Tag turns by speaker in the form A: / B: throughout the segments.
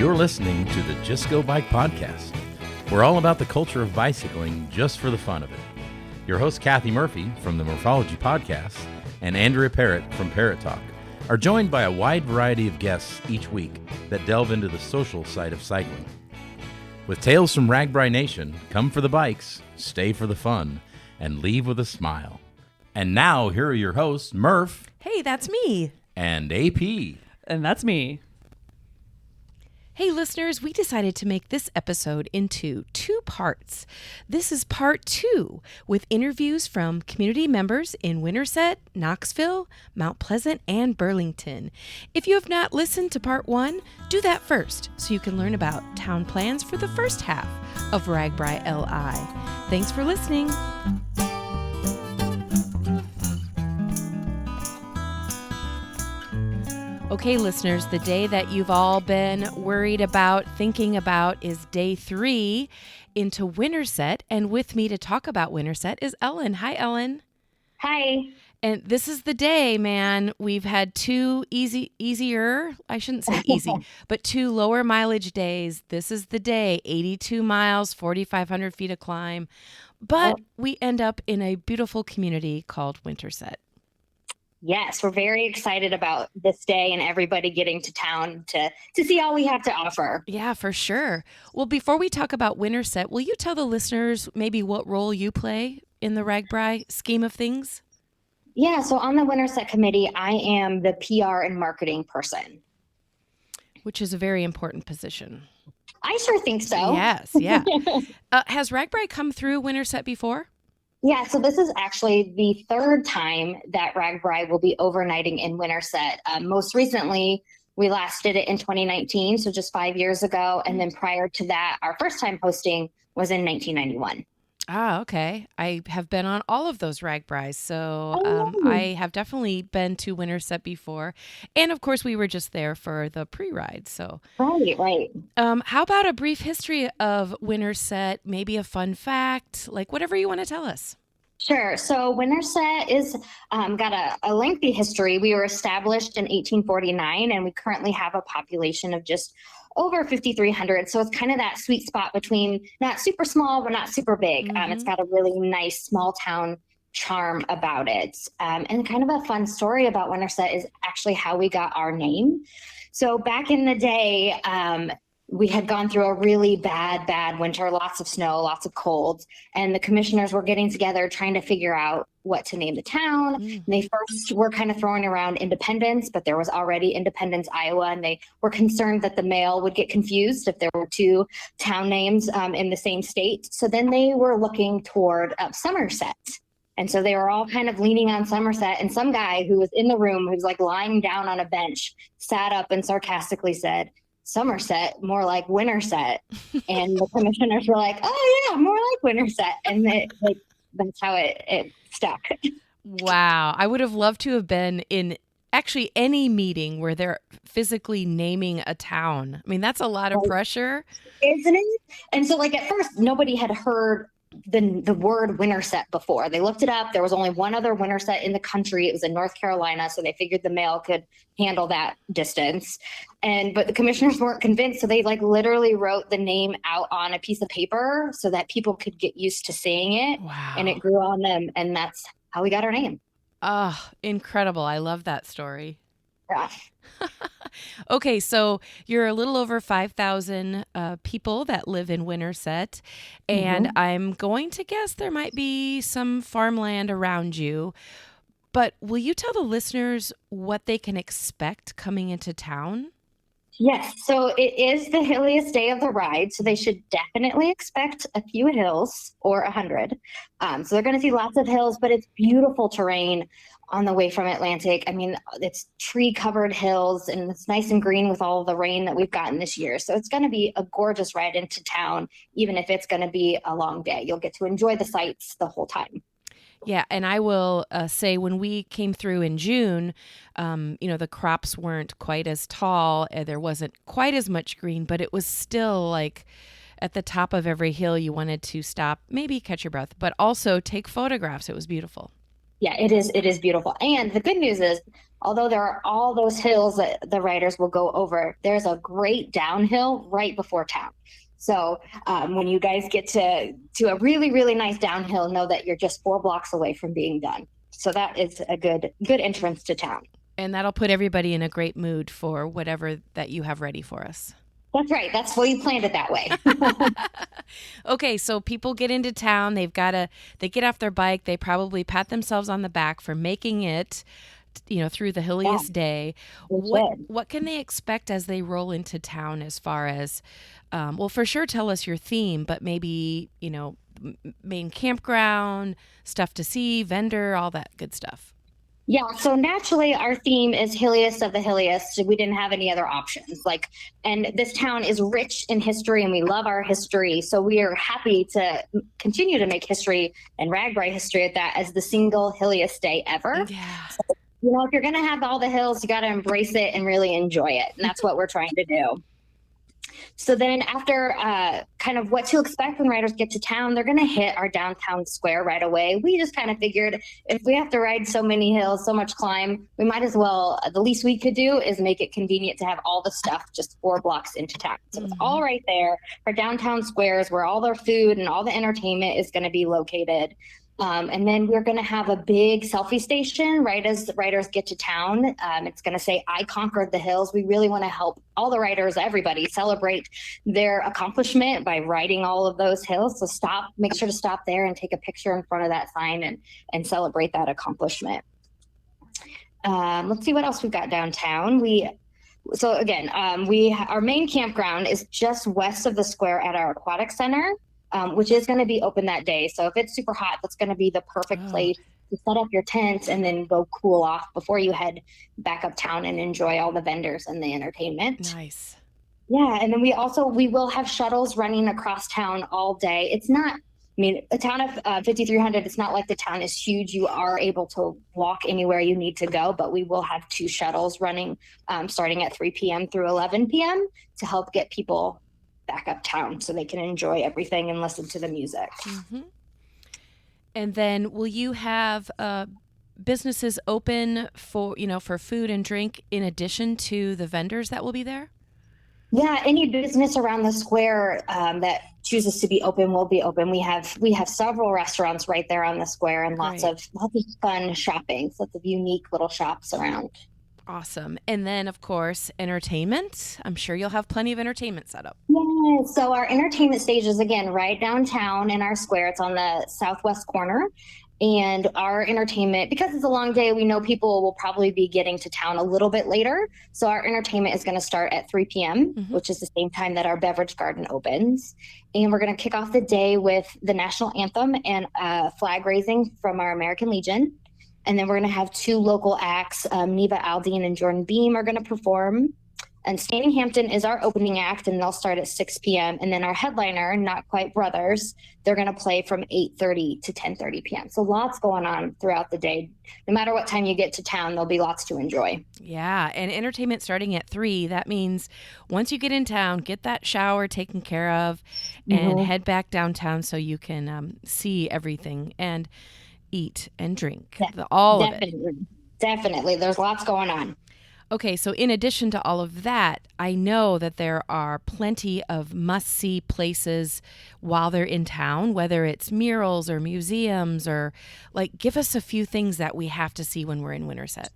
A: You're listening to the Just Go Bike podcast. We're all about the culture of bicycling just for the fun of it. Your host, Kathy Murphy from the Morphology podcast and Andrea Parrott from Parrott Talk are joined by a wide variety of guests each week that delve into the social side of cycling. With tales from RAGBRAI Nation, come for the bikes, stay for the fun, and leave with a smile. And now, here are your hosts, Murph.
B: Hey, that's me.
A: And AP.
C: And that's me.
B: Hey, listeners, we decided to make this episode into two parts. This is part 2 with interviews from community members in Winterset, Knoxville, Mount Pleasant, and Burlington. If you have not listened to part 1, do that first so you can learn about town plans for the first half of RAGBRAI LI. Thanks for listening. Okay, listeners, the day that you've all been worried about, thinking about, is day 3 into Winterset. And with me to talk about Winterset is Ellen. Hi, Ellen.
D: Hi.
B: And this is the day, man. We've had 2 easier, I shouldn't say easy, but 2 lower mileage days. This is the day, 82 miles, 4,500 feet of climb. But we end up in a beautiful community called Winterset.
D: Yes, we're very excited about this day and everybody getting to town to see all we have to offer.
B: Yeah, for sure. Well, before we talk about Winterset, will you tell the listeners maybe what role you play in the RAGBRAI scheme of things?
D: Yeah, so on the Winterset committee, I am the PR and marketing person.
B: Which is a very important position.
D: I sure think so.
B: Yes, yeah. Has RAGBRAI come through Winterset before?
D: Yeah, so this is actually the 3rd time that RAGBRAI will be overnighting in Winterset. Most recently, we last did it in 2019, so just 5 years ago. And then prior to that, our first time hosting was in 1991.
B: Ah, okay. I have been on all of those RAGBRAIs, so I have definitely been to Winterset before. And of course, we were just there for the pre-ride. So
D: Right.
B: How about a brief history of Winterset, maybe a fun fact, like whatever you want to tell us?
D: Sure. So Winterset is got a lengthy history. We were established in 1849, and we currently have a population of just over 5,300. So it's kind of that sweet spot between not super small, but not super big.
B: Mm-hmm.
D: It's got a really nice small town charm about it. And kind of a fun story about Winterset is actually how we got our name. So back in the day, we had gone through a really bad winter, lots of snow, lots of cold, and the commissioners were getting together trying to figure out what to name the town. And they first were kind of throwing around Independence, but there was already Independence, Iowa, and they were concerned that the mail would get confused if there were 2 town names in the same state. So then they were looking toward Somerset. And so they were all kind of leaning on Somerset, and some guy who was in the room, who was like lying down on a bench, sat up and sarcastically said, "Somerset, more like Winterset." And the commissioners were like, "Oh yeah, more like Winterset." And that's how it stuck.
B: Wow. I would have loved to have been in actually any meeting where they're physically naming a town. I mean, that's a lot of pressure.
D: Isn't it? And so like at first, nobody had heard the word Winterset before. They looked it up. There was only one other Winterset in the country. It was in North Carolina. So they figured the mail could handle that distance. But the commissioners weren't convinced. So they like literally wrote the name out on a piece of paper so that people could get used to saying it.
B: Wow.
D: And it grew on them. And that's how we got our name.
B: Oh, incredible. I love that story.
D: Yeah.
B: Okay, so you're a little over 5,000 people that live in Winterset, and I'm going to guess there might be some farmland around you, but will you tell the listeners what they can expect coming into town?
D: Yes, so it is the hilliest day of the ride, so they should definitely expect a few hills or 100. So they're going to see lots of hills, but it's beautiful terrain on the way from Atlantic. I mean, it's tree-covered hills, and it's nice and green with all the rain that we've gotten this year. So it's going to be a gorgeous ride into town, even if it's going to be a long day. You'll get to enjoy the sights the whole time.
B: Yeah, and I will say when we came through in June, the crops weren't quite as tall. There wasn't quite as much green, but it was still like at the top of every hill you wanted to stop, maybe catch your breath, but also take photographs. It was beautiful.
D: Yeah, it is beautiful. And the good news is although there are all those hills that the riders will go over, there's a great downhill right before town. So when you guys get to a really, really nice downhill, know that you're just 4 blocks away from being done. So that is a good entrance to town.
B: And that'll put everybody in a great mood for whatever that you have ready for us.
D: That's right. That's why you planned it that way.
B: Okay, so people get into town. They get off their bike. They probably pat themselves on the back for making it, through the hilliest day. What can they expect as they roll into town as far as, well, for sure, tell us your theme, but maybe, main campground, stuff to see, vendor, all that good stuff.
D: Yeah, so naturally our theme is hilliest of the hilliest. We didn't have any other options. And this town is rich in history and we love our history. So we are happy to continue to make history and RAGBRAI history at that as the single hilliest day ever.
B: Yeah.
D: So, if you're going to have all the hills, you got to embrace it and really enjoy it. And that's what we're trying to do. So then after kind of what to expect when riders get to town, they're going to hit our downtown square right away. We just kind of figured if we have to ride so many hills, so much climb, we might as well, the least we could do is make it convenient to have all the stuff just 4 blocks into town. So it's all right there. Our downtown squares where all their food and all the entertainment is going to be located. And then we're going to have a big selfie station right as the riders get to town. It's going to say, I conquered the hills. We really want to help all the riders, everybody, celebrate their accomplishment by riding all of those hills. So make sure to stop there and take a picture in front of that sign and celebrate that accomplishment. Let's see what else we've got downtown. Our main campground is just west of the square at our aquatic center. Which is going to be open that day. So if it's super hot, that's going to be the perfect place to set up your tents and then go cool off before you head back uptown and enjoy all the vendors and the entertainment.
B: Nice.
D: Yeah. And then we will have shuttles running across town all day. A town of 5,300, it's not like the town is huge. You are able to walk anywhere you need to go, but we will have 2 shuttles running starting at 3 p.m. through 11 p.m. to help get people back uptown so they can enjoy everything and listen to the music.
B: Mm-hmm. And then will you have businesses open for food and drink in addition to the vendors that will be there?
D: Yeah, any business around the square that chooses to be open will be open. We have several restaurants right there on the square and lots of fun shopping, lots of unique little shops around.
B: Awesome. And then, of course, entertainment. I'm sure you'll have plenty of entertainment set up.
D: Yeah. So our entertainment stage is, again, right downtown in our square. It's on the southwest corner. And our entertainment, because it's a long day, we know people will probably be getting to town a little bit later. So our entertainment is going to start at 3 p.m., which is the same time that our beverage garden opens. And we're going to kick off the day with the national anthem and flag raising from our American Legion. And then we're going to have 2 local acts. Neva Aldean and Jordan Beam are going to perform. And Standing Hampton is our opening act, and they'll start at 6 p.m. And then our headliner, Not Quite Brothers, they're going to play from 8:30 to 10:30 p.m. So lots going on throughout the day. No matter what time you get to town, there'll be lots to enjoy.
B: Yeah, and entertainment starting at 3. That means once you get in town, get that shower taken care of and head back downtown so you can see everything and eat and drink. All of it.
D: Definitely. There's lots going on.
B: Okay, so in addition to all of that, I know that there are plenty of must-see places while they're in town, whether it's murals or museums or give us a few things that we have to see when we're in Winterset.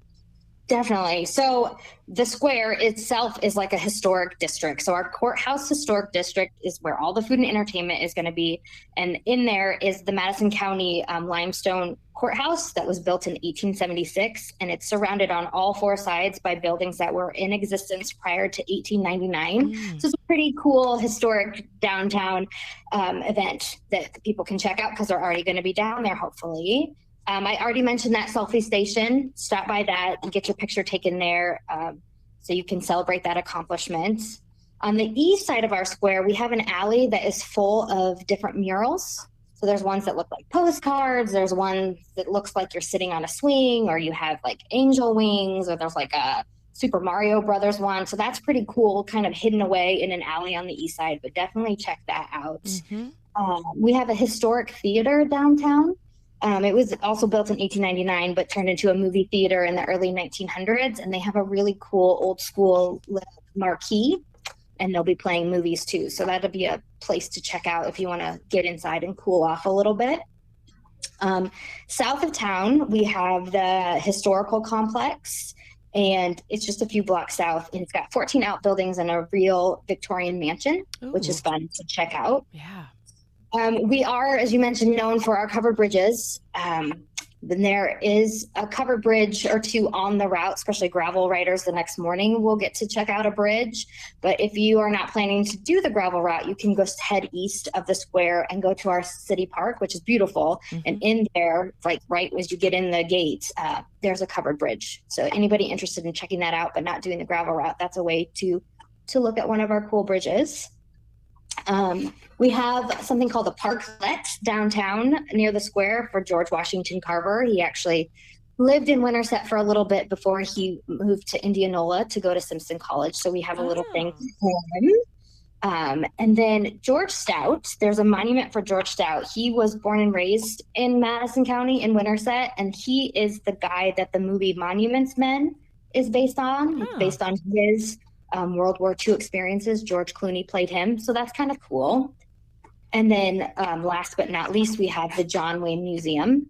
D: Definitely. So the square itself is like a historic district. So our courthouse historic district is where all the food and entertainment is going to be. And in there is the Madison County limestone courthouse that was built in 1876. And it's surrounded on all 4 sides by buildings that were in existence prior to 1899. So it's a pretty cool historic downtown event that people can check out because they're already going to be down there, hopefully. I already mentioned that selfie station. Stop by that and get your picture taken there so you can celebrate that accomplishment. On the east side of our square, we have an alley that is full of different murals. So there's ones that look like postcards. There's ones that looks like you're sitting on a swing, or you have angel wings, or there's a Super Mario Brothers one. So that's pretty cool, kind of hidden away in an alley on the east side, but definitely check that out. We have a historic theater downtown. It was also built in 1899, but turned into a movie theater in the early 1900s. And they have a really cool old school marquee, and they'll be playing movies too. So that'll be a place to check out if you want to get inside and cool off a little bit. South of town, we have the historical complex, and it's just a few blocks south. And it's got 14 outbuildings and a real Victorian mansion, which is fun to check out.
B: Yeah.
D: We are, as you mentioned, known for our covered bridges. Then there is a covered bridge or two on the route, especially gravel riders the next morning will get to check out a bridge. But if you are not planning to do the gravel route, you can go head east of the square and go to our city park, which is beautiful. Mm-hmm. And in there, like right as you get in the gates, there's a covered bridge. So anybody interested in checking that out but not doing the gravel route, that's a way to look at one of our cool bridges. We have something called the Parklet downtown near the square for George Washington Carver. He actually lived in Winterset for a little bit before he moved to Indianola to go to Simpson College. So we have a little thing for him. And then George Stout, there's a monument for George Stout. He was born and raised in Madison County in Winterset, and he is the guy that the movie Monuments Men is based on. It's based on his World War II experiences. George Clooney played him, so that's kind of cool. And then last but not least, we have the John Wayne Museum,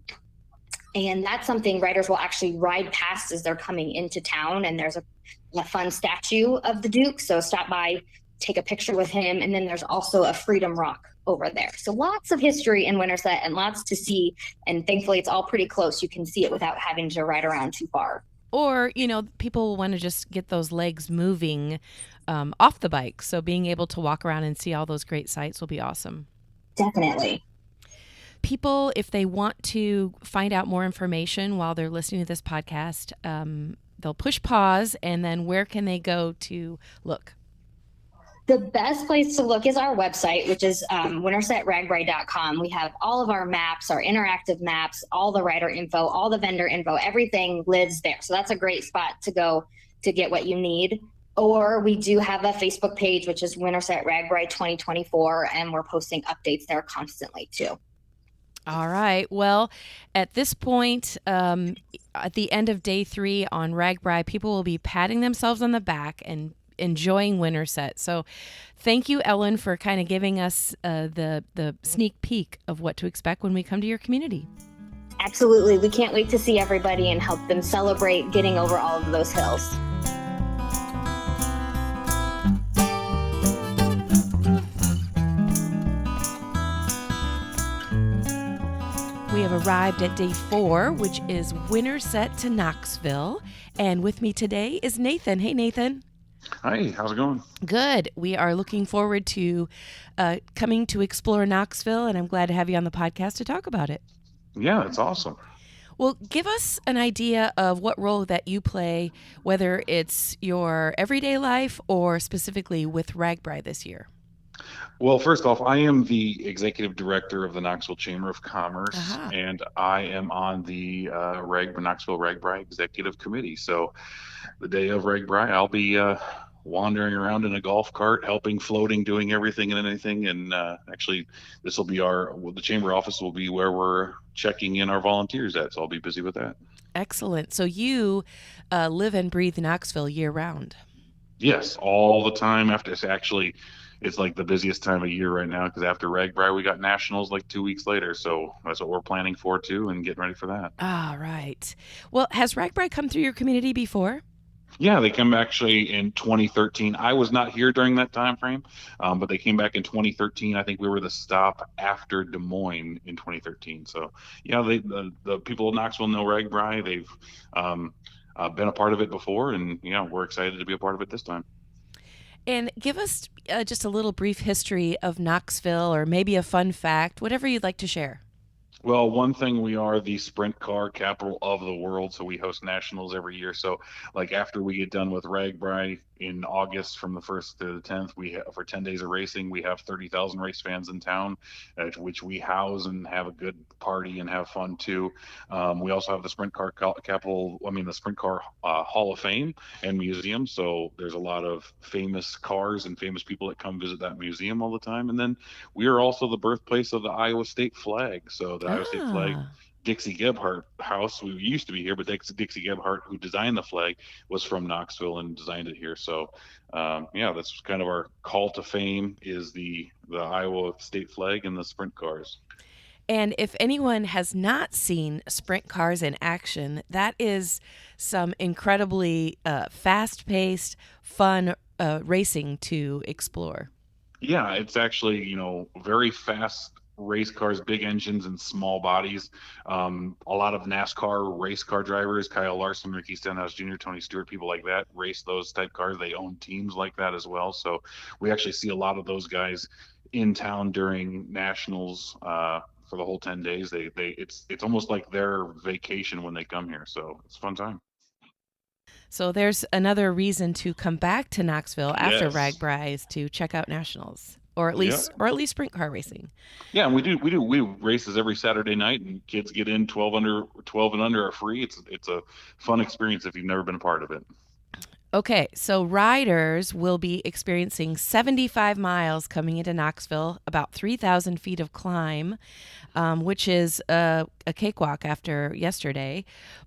D: and that's something riders will actually ride past as they're coming into town, and there's a fun statue of the Duke, so stop by, take a picture with him. And then there's also a Freedom Rock over there, so lots of history in Winterset and lots to see, and thankfully it's all pretty close. You can see it without having to ride around too far.
B: Or, people will want to just get those legs moving off the bike. So being able to walk around and see all those great sights will be awesome.
D: Definitely.
B: People, if they want to find out more information while they're listening to this podcast, they'll push pause, and then where can they go to look?
D: The best place to look is our website, which is wintersetragbrai.com. We have all of our maps, our interactive maps, all the rider info, all the vendor info, everything lives there. So that's a great spot to go to get what you need. Or we do have a Facebook page, which is Winterset RAGBRAI 2024, and we're posting updates there constantly too.
B: All right. Well, at this point, at the end of day 3 on RAGBRAI, people will be patting themselves on the back and enjoying Winterset. So thank you, Ellen, for kind of giving us the sneak peek of what to expect when we come to your community.
D: Absolutely. We can't wait to see everybody and help them celebrate getting over all of those hills.
B: We have arrived at day 4, which is Winterset to Knoxville. And with me today is Nathan. Hey, Nathan.
C: Hi, how's it going?
B: Good. We are looking forward to coming to explore Knoxville, and I'm glad to have you on the podcast to talk about it.
C: Yeah, it's awesome.
B: Well, give us an idea of what role that you play, whether it's your everyday life or specifically with RAGBRAI this year.
C: Well, first off, I am the executive director of the Knoxville Chamber of Commerce, and I am on the Knoxville RAGBRAI Executive Committee. So the day of RAGBRAI, I'll be wandering around in a golf cart, helping, floating, doing everything and anything. And actually, this will be the chamber office will be where we're checking in our volunteers at. So I'll be busy with that. Excellent.
B: So you live and breathe Knoxville year round.
C: Yes, all the time. It's like the busiest time of year right now because after RAGBRAI, we got nationals like 2 weeks later. So that's what we're planning for too and getting ready for that.
B: All right. Well, has RAGBRAI come through your community before?
C: Yeah, they came actually in 2013. I was not here during that time frame, but they came back in 2013. I think we were the stop after Des Moines in 2013. So yeah, the people of Knoxville know RAGBRAI. They've been a part of it before, and we're excited to be a part of it this time.
B: And give us just a little brief history of Knoxville, or maybe a fun fact, whatever you'd like to share.
C: Well, one thing, we are the sprint car capital of the world, so we host nationals every year. So like after we get done with RAGBRAI in August from the 1st to the 10th, for 10 days of racing, we have 30,000 race fans in town, which we house and have a good party and have fun too. We also have the sprint car the sprint car Hall of Fame and museum. So there's a lot of famous cars and famous people that come visit that museum all the time. And then we are also the birthplace of the Iowa State flag. So the Iowa State flag Dixie Gebhardt house. We used to be here, but Dixie Gebhardt, who designed the flag, was from Knoxville and designed it here. So, yeah, that's kind of our call to fame, is the Iowa state flag and the sprint cars.
B: And if anyone has not seen sprint cars in action, that is some incredibly fast-paced, fun racing to explore.
C: Yeah, it's actually, very fast race cars, big engines and small bodies. A lot of NASCAR race car drivers, Kyle Larson, Ricky Stenhouse Jr., Tony Stewart, people like that race those type cars. They own teams like that as well. So we actually see a lot of those guys in town during nationals for the whole 10 days. It's almost like their vacation when they come here. So it's a fun time.
B: So there's another reason to come back to Knoxville after
C: Yes.
B: RAGBRAI is to check out nationals, or at least sprint car racing.
C: Yeah, and we do races every Saturday night, and kids get in 12 and under are free. It's a fun experience if you've never been a part of it.
B: Okay, so riders will be experiencing 75 miles coming into Knoxville, about 3,000 feet of climb, which is a cakewalk after yesterday.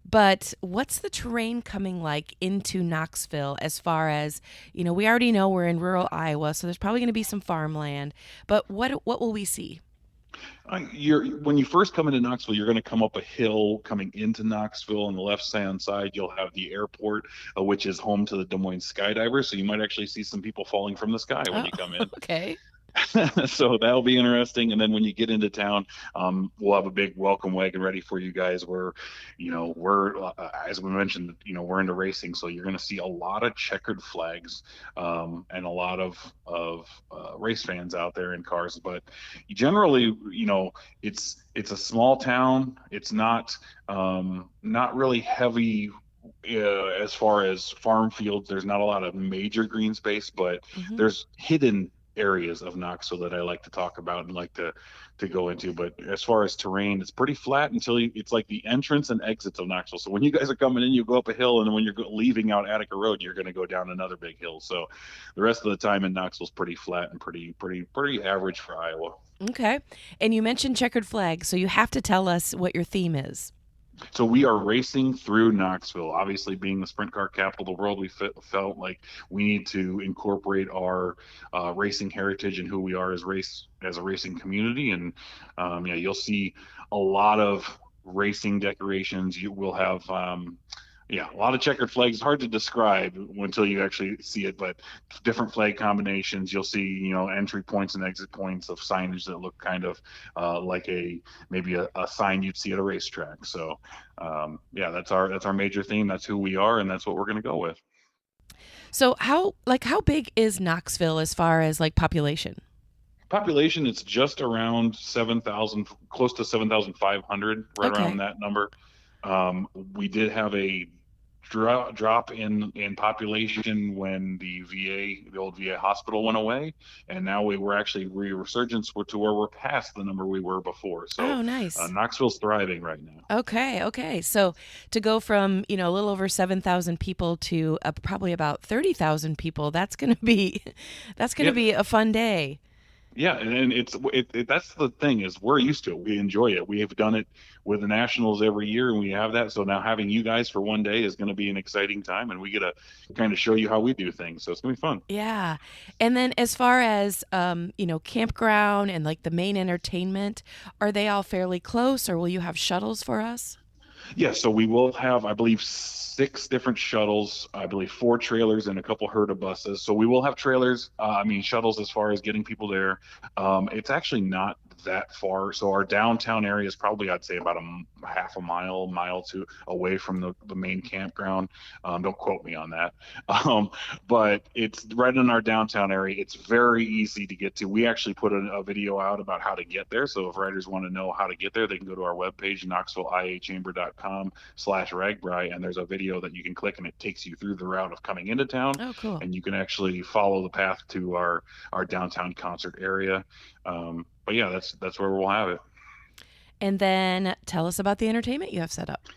B: But what's the terrain coming like into Knoxville as far as, we already know we're in rural Iowa, so there's probably going to be some farmland. But what will we see?
C: When you first come into Knoxville, you're going to come up a hill coming into Knoxville. On the left hand side, you'll have the airport, which is home to the Des Moines skydivers. So you might actually see some people falling from the sky when you come in.
B: Okay.
C: So that'll be interesting. And then when you get into town, we'll have a big welcome wagon ready for you guys. We're as we mentioned, we're into racing, so you're going to see a lot of checkered flags and a lot of race fans out there in cars. But generally, it's a small town. It's not really heavy. As far as farm fields, there's not a lot of major green space, but there's hidden areas of Knoxville that I like to talk about and like to go into. But as far as terrain, it's pretty flat until it's like the entrance and exits of Knoxville. So when you guys are coming in, you go up a hill, and then when you're leaving out Attica Road, you're going to go down another big hill. So the rest of the time in Knoxville's pretty flat and pretty average for Iowa.
B: Okay. And you mentioned checkered flags, so you have to tell us what your theme is.
C: So we are racing through Knoxville. Obviously, being the sprint car capital of the world, we felt like we need to incorporate our racing heritage and who we are as a racing community. And you'll see a lot of racing decorations. You will have a lot of checkered flags. It's hard to describe until you actually see it, but different flag combinations. You'll see, entry points and exit points of signage that look kind of like maybe a sign you'd see at a racetrack. So, that's our major theme. That's who we are, and that's what we're going to go with.
B: So how big is Knoxville as far as population?
C: Population, it's just around 7,000, close to 7,500, right around that number. We did have a drop in population when the old VA hospital went away, and now we're actually resurgence to where we're past the number we were before. So
B: nice.
C: Knoxville's thriving right now.
B: Okay. So to go from a little over 7,000 people to probably about 30,000 people, that's gonna be a fun day.
C: Yeah, and that's the thing, is we're used to it. We enjoy it. We have done it with the Nationals every year, and we have that. So now having you guys for one day is going to be an exciting time, and we get to kind of show you how we do things. So it's going to be fun.
B: Yeah. And then as far as, campground and the main entertainment, are they all fairly close, or will you have shuttles for us?
C: Yeah, so we will have, I believe, 6 different shuttles, I believe 4 trailers and a couple herd of buses. So we will have shuttles as far as getting people there. It's actually not that far. So our downtown area is probably, I'd say, about a half a mile to away from the main campground. Don't quote me on that. But it's right in our downtown area. It's very easy to get to. We actually put a video out about how to get there. So if riders want to know how to get there, they can go to our webpage, knoxvilleiachamber.com/RAGBRAI, and there's a video that you can click, and it takes you through the route of coming into town.
B: Oh, cool.
C: And you can actually follow the path to our downtown concert area. But yeah, that's where we'll have it.
B: And then tell us about the entertainment you have set up.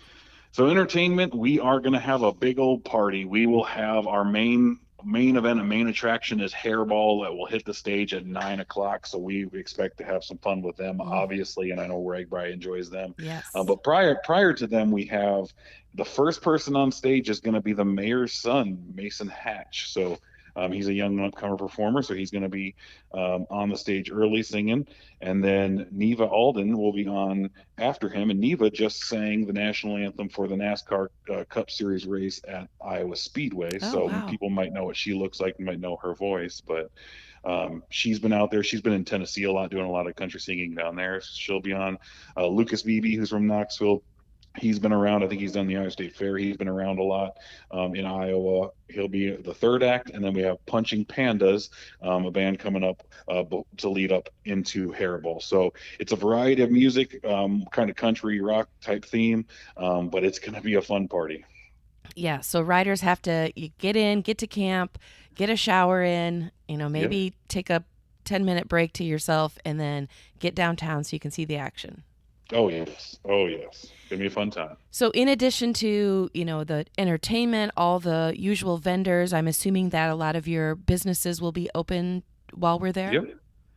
C: So entertainment, we are going to have a big old party. We will have our main main event and main attraction is Hairball that will hit the stage at 9 o'clock. So we expect to have some fun with them, obviously, and I know RAGBRAI enjoys them.
B: Yes.
C: But prior to them, we have the first person on stage is going to be the mayor's son, Mason Hatch. So he's a young upcomer performer, so he's going to be on the stage early singing. And then Neva Alden will be on after him. And Neva just sang the national anthem for the NASCAR Cup Series race at Iowa Speedway. People might know what she looks like and might know her voice. But she's been out there. She's been in Tennessee a lot, doing a lot of country singing down there. So she'll be on. Lucas Beebe, who's from Knoxville. He's been around. I think he's done the Iowa State Fair. He's been around a lot in Iowa. He'll be the third act. And then we have Punching Pandas, a band coming up to lead up into Hairball. So it's a variety of music, kind of country rock type theme, but it's going to be a fun party.
B: Yeah. So riders have to get to camp, get a shower in, maybe take a 10-minute break to yourself and then get downtown so you can see the action.
C: Oh, yes. It's going to be a fun time.
B: So in addition to, the entertainment, all the usual vendors, I'm assuming that a lot of your businesses will be open while we're there?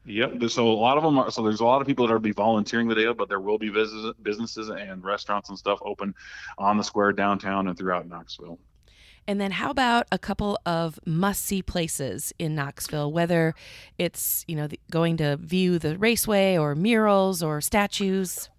C: Yep. So a lot of them are. So there's a lot of people that will be volunteering the day of, but there will be businesses and restaurants and stuff open on the square downtown and throughout Knoxville.
B: And then how about a couple of must-see places in Knoxville, whether it's, going to view the raceway or murals or statues?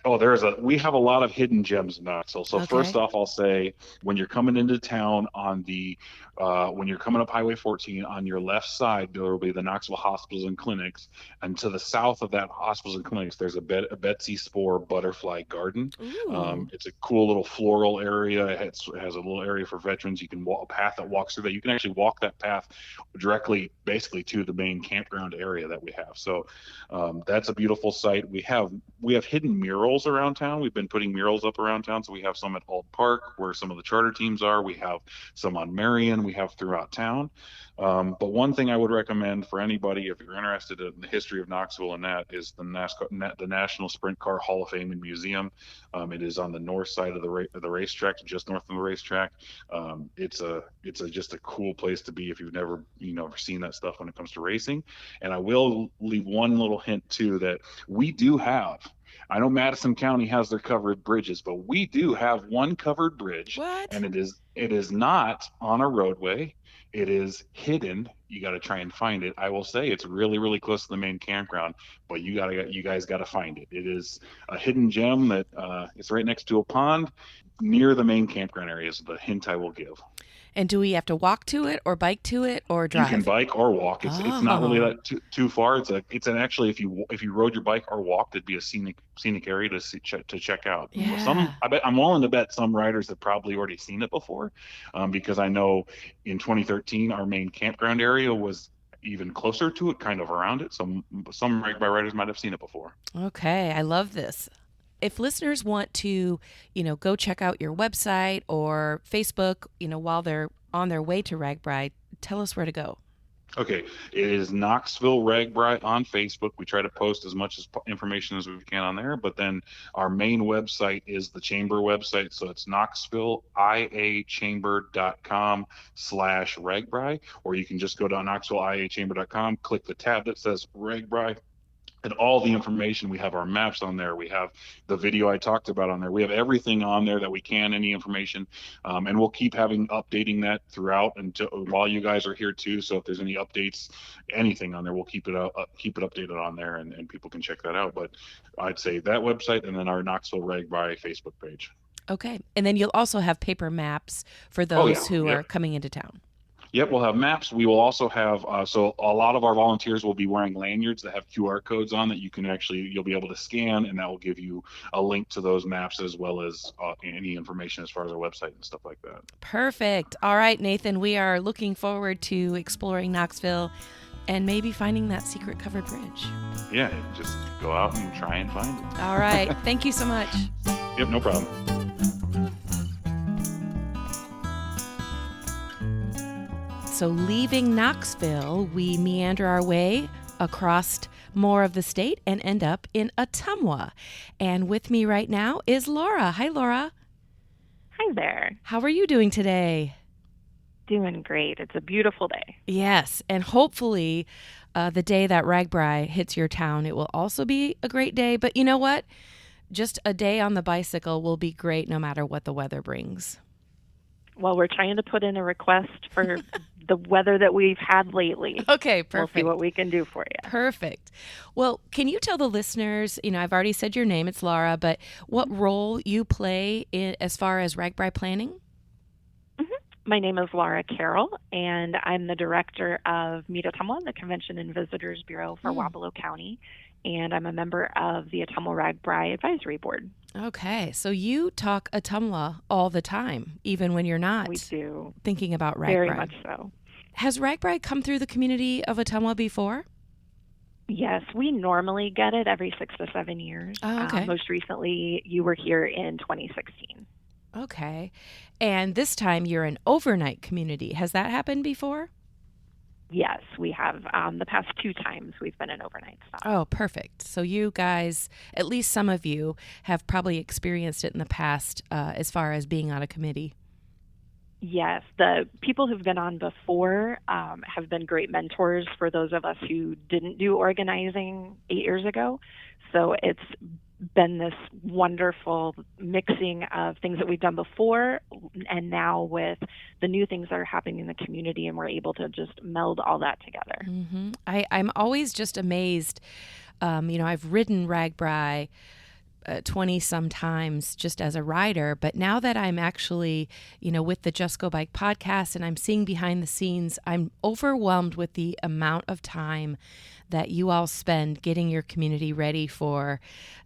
C: Oh, we have a lot of hidden gems in Knoxville. So First off, I'll say when you're coming into town when you're coming up Highway 14, on your left side, there will be the Knoxville Hospitals and Clinics. And to the south of that hospitals and clinics, there's a Betsy Spohr butterfly garden. It's a cool little floral area. It has a little area for veterans. You can walk a path that walks through that. You can actually walk that path directly, basically, to the main campground area that we have. So that's a beautiful site. We have hidden murals around town. We've been putting murals up around town. So we have some at Old Park where some of the charter teams are. We have some on Marion. We have throughout town. But one thing I would recommend for anybody, if you're interested in the history of Knoxville and that, is the National Sprint Car Hall of Fame and Museum. It is on the north side of the racetrack, just north of the racetrack. It's just a cool place to be if you've never seen that stuff when it comes to racing. And I will leave one little hint too, that we do have. I know Madison County has their covered bridges, but we do have one covered bridge.
B: What? And
C: it is not on a roadway. It is hidden. You got to try and find it. I will say it's really, really close to the main campground, but you guys got to find it. It is a hidden gem that it's right next to a pond near the main campground area is the hint I will give.
B: And do we have to walk to it or bike to it or drive?
C: You can bike or walk. It's not really that too far. Actually if you rode your bike or walked, it'd be a scenic area to check out.
B: Yeah.
C: I'm willing to bet some riders have probably already seen it before, because I know in 2013 our main campground area was even closer to it, kind of around it. Some RAGBRAI riders might have seen it before.
B: Okay, I love this. If listeners want to, go check out your website or Facebook, while they're on their way to RAGBRAI, tell us where to go.
C: Okay, it is Knoxville RAGBRAI on Facebook. We try to post as much information as we can on there, but then our main website is the chamber website. So it's knoxvilleiachamber.com/RAGBRAI, or you can just go to knoxvilleiachamber.com, click the tab that says RAGBRAI. And all the information, we have our maps on there. We have the video I talked about on there. We have everything on there that we can, any information. And we'll keep updating that throughout while you guys are here too. So if there's any updates, anything on there, we'll keep it updated on there and people can check that out. But I'd say that website and then our Knoxville RAGBRAI Facebook page.
B: Okay. And then you'll also have paper maps for those who are coming into town.
C: Yep, we'll have maps. We will also have, so a lot of our volunteers will be wearing lanyards that have QR codes on that you'll be able to scan, and that will give you a link to those maps as well as any information as far as our website and stuff like that.
B: Perfect. All right, Nathan, we are looking forward to exploring Knoxville and maybe finding that secret covered bridge.
C: Yeah, just go out and try and find it.
B: All right. Thank you so much.
C: Yep, no problem.
B: So leaving Knoxville, we meander our way across more of the state and end up in Ottumwa. And with me right now is Laura. Hi, Laura.
E: Hi there.
B: How are you doing today?
E: Doing great. It's a beautiful day.
B: Yes, and hopefully the day that RAGBRAI hits your town, it will also be a great day. But you know what? Just a day on the bicycle will be great no matter what the weather brings.
E: Well, we're trying to put in a request for the weather that we've had lately.
B: Okay,
E: We'll see
B: perfect.
E: what we can do for you.
B: Perfect. Well, can you tell the listeners, I've already said your name, it's Laura, but what role you play as far as RAGBRAI planning?
E: My name is Laura Carroll, and I'm the director of Meet Ottumwa, the Convention and Visitors Bureau for Wapello County, and I'm a member of the Ottumwa RAGBRAI Advisory Board.
B: Okay, so you talk Ottumwa all the time, even when you're not
E: We do.
B: thinking about RAGBRAI.
E: Very much so.
B: Has RAGBRAI come through the community of Ottumwa before?
E: Yes, we normally get it every 6 to 7 years.
B: Oh, okay.
E: Most recently, you were here in 2016.
B: Okay. And this time you're an overnight community. Has that happened before?
E: Yes, we have. The past 2 times we've been an overnight stop.
B: Oh, perfect. So you guys, at least some of you, have probably experienced it in the past as far as being on a committee.
E: Yes, the people who've been on before have been great mentors for those of us who didn't do organizing 8 years ago. So it's been this wonderful mixing of things that we've done before and now with the new things that are happening in the community, and we're able to just meld all that together.
B: Mm-hmm. I'm always just amazed. I've ridden RAGBRAI 20 sometimes just as a rider, but now that I'm actually, with the Just Go Bike podcast and I'm seeing behind the scenes, I'm overwhelmed with the amount of time that you all spend getting your community ready for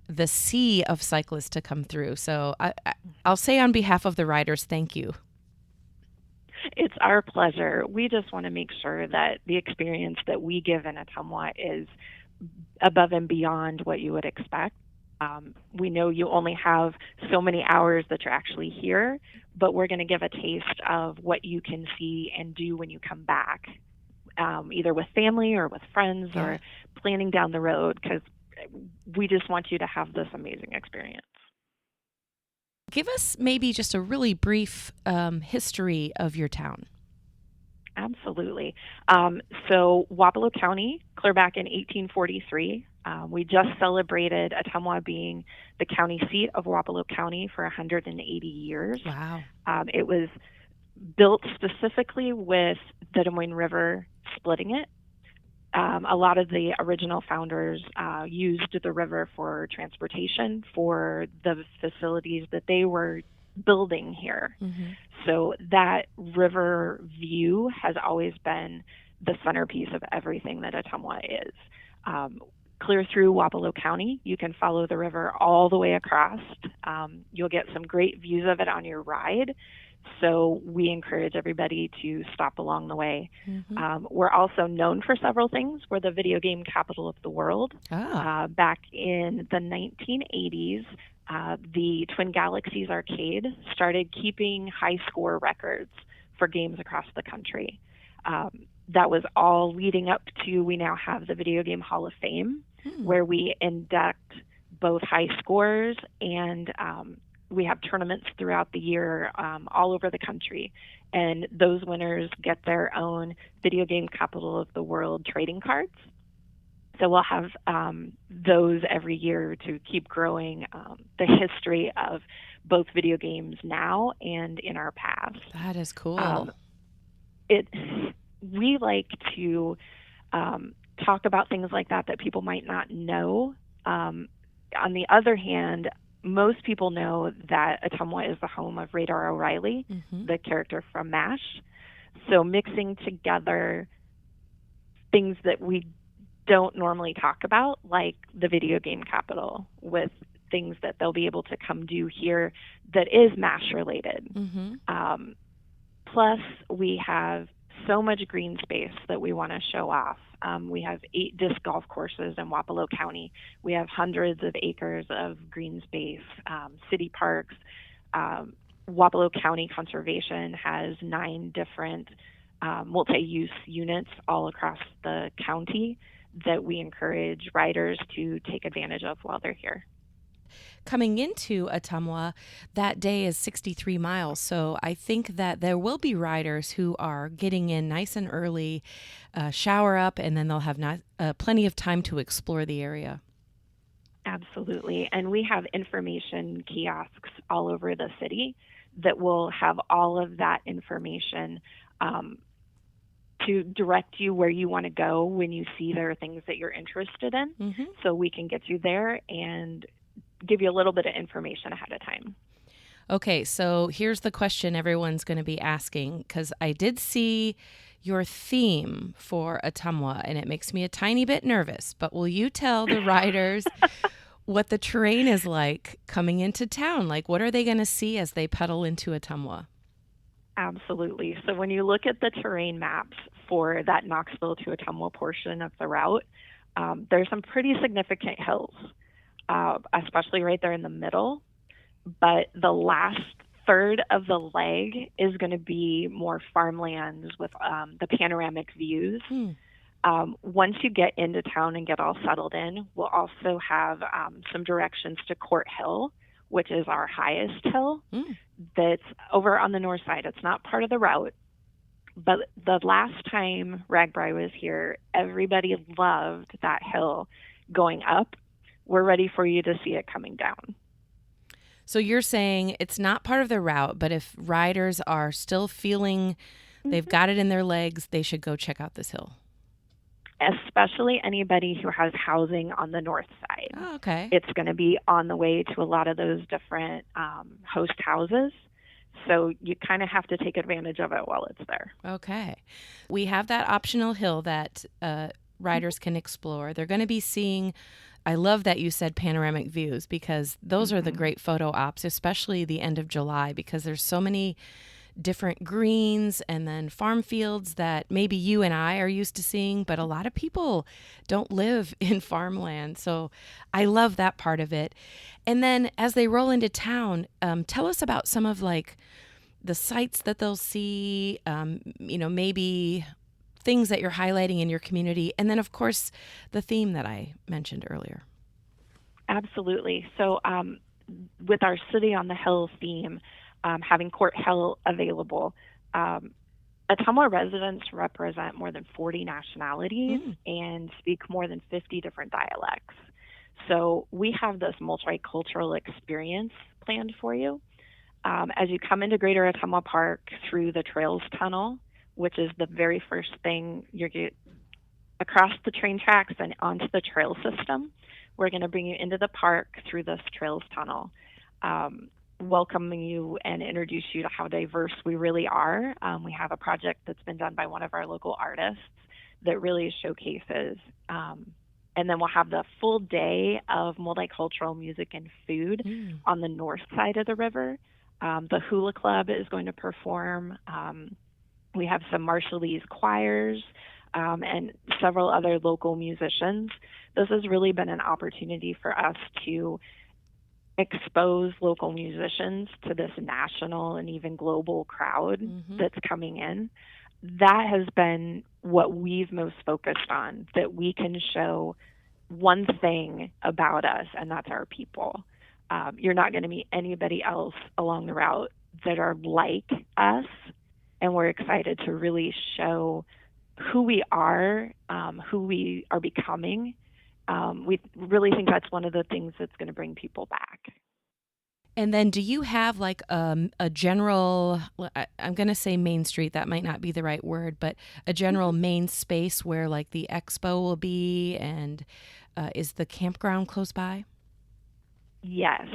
B: the sea of cyclists to come through. So I'll say on behalf of the riders, thank you.
E: It's our pleasure. We just want to make sure that the experience that we give in Ottumwa is above and beyond what you would expect. We know you only have so many hours that you're actually here, but we're going to give a taste of what you can see and do when you come back, either with family or with friends or planning down the road, because we just want you to have this amazing experience.
B: Give us maybe just a really brief history of your town.
E: Absolutely. So Wapello County, clear back in 1843, we just celebrated Ottumwa being the county seat of Wapello County for 180 years.
B: Wow.
E: It was built specifically with the Des Moines River splitting it. A lot of the original founders used the river for transportation for the facilities that they were building here. Mm-hmm. So that river view has always been the centerpiece of everything that Ottumwa is. Clear through Wapello County, you can follow the river all the way across. You'll get some great views of it on your ride. So we encourage everybody to stop along the way. Mm-hmm. We're also known for several things. We're the video game capital of the world. Back in the 1980s, the Twin Galaxies Arcade started keeping high score records for games across the country. That was all leading up to, we now have the Video Game Hall of Fame, where we induct both high scores and we have tournaments throughout the year all over the country. And those winners get their own Video Game Capital of the World trading cards. So we'll have those every year to keep growing the history of both video games now and in our past.
B: That is cool.
E: We like to talk about things like that people might not know. On the other hand, most people know that Ottumwa is the home of Radar O'Reilly, the character from MASH. So mixing together things that we don't normally talk about, like the video game capital, with things that they'll be able to come do here that is MASH related. Plus, we have so much green space that we want to show off. We have 8 disc golf courses in Wapello County. We have hundreds of acres of green space, city parks. Wapello County Conservation has 9 different multi-use units all across the county that we encourage riders to take advantage of while they're here.
B: coming into Ottumwa, that day is 63 miles. So I think that there will be riders who are getting in nice and early, shower up, and then they'll have plenty of time to explore the area.
E: Absolutely. And we have information kiosks all over the city that will have all of that information to direct you where you want to go when you see there are things that you're interested in.
B: Mm-hmm.
E: So we can get you there and give you a little bit of information ahead of time.
B: Okay, so here's the question everyone's going to be asking, because I did see your theme for Ottumwa, and it makes me a tiny bit nervous. But will you tell the riders what the terrain is like coming into town? Like, what are they going to see as they pedal into Ottumwa?
E: Absolutely. So when you look at the terrain maps for that Knoxville to Ottumwa portion of the route, there's some pretty significant hills, especially right there in the middle. But the last third of the leg is going to be more farmlands with the panoramic views. Once you get into town and get all settled in, we'll also have some directions to Court Hill, which is our highest hill. That's over on the north side. It's not part of the route, but the last time RAGBRAI was here, everybody loved that hill going up. We're ready for you to see it coming down.
B: So you're saying it's not part of the route, but if riders are still feeling they've got it in their legs, they should go check out this hill.
E: Especially anybody who has housing on the north side.
B: Oh, okay.
E: It's going to be on the way to a lot of those different host houses. So you kind of have to take advantage of it while it's there.
B: Okay. We have that optional hill that riders can explore. They're going to be seeing, I love that you said panoramic views, because those are the great photo ops, especially the end of July, because there's so many different greens and then farm fields that maybe you and I are used to seeing, but a lot of people don't live in farmland. So I love that part of it. And then as they roll into town, tell us about some of like the sites that they'll see, maybe things that you're highlighting in your community. And then of course, the theme that I mentioned earlier.
E: Absolutely. So with our City on the Hill theme, having Court Hill available, Ottumwa residents represent more than 40 nationalities and speak more than 50 different dialects. So we have this multicultural experience planned for you. As you come into Greater Ottumwa Park through the Trails Tunnel, which is the very first thing you get across the train tracks and onto the trail system, we're going to bring you into the park through this Trails Tunnel. Welcoming you and introduce you to how diverse we really are. We have a project that's been done by one of our local artists that really showcases. And then we'll have the full day of multicultural music and food on the north side of the river. The Hula Club is going to perform. We have some Marshallese choirs and several other local musicians. This has really been an opportunity for us to expose local musicians to this national and even global crowd that's coming in. That has been what we've most focused on, that we can show one thing about us, and that's our people. You're not going to meet anybody else along the route that are like us, and we're excited to really show who we are, who we are becoming. We really think that's one of the things that's going to bring people back.
B: And then do you have like a general, I'm going to say Main Street, that might not be the right word, but a general main space where like the expo will be, and is the campground close by?
E: Yes.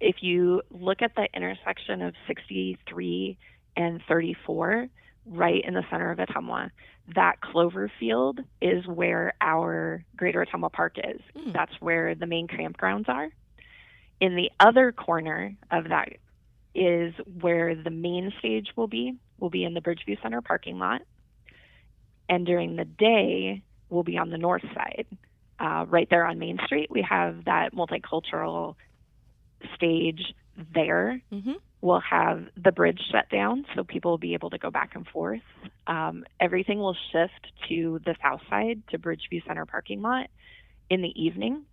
E: If you look at the intersection of 63 and 34, right in the center of Ottumwa, that clover field is where our Greater Ottumwa Park is. That's where the main campgrounds are. In the other corner of that is where the main stage will be. We'll be in the Bridgeview Center parking lot. And during the day, we'll be on the north side. Right there on Main Street, we have that multicultural stage there. We'll have the bridge shut down, so people will be able to go back and forth. Everything will shift to the south side, to Bridgeview Center parking lot in the evening.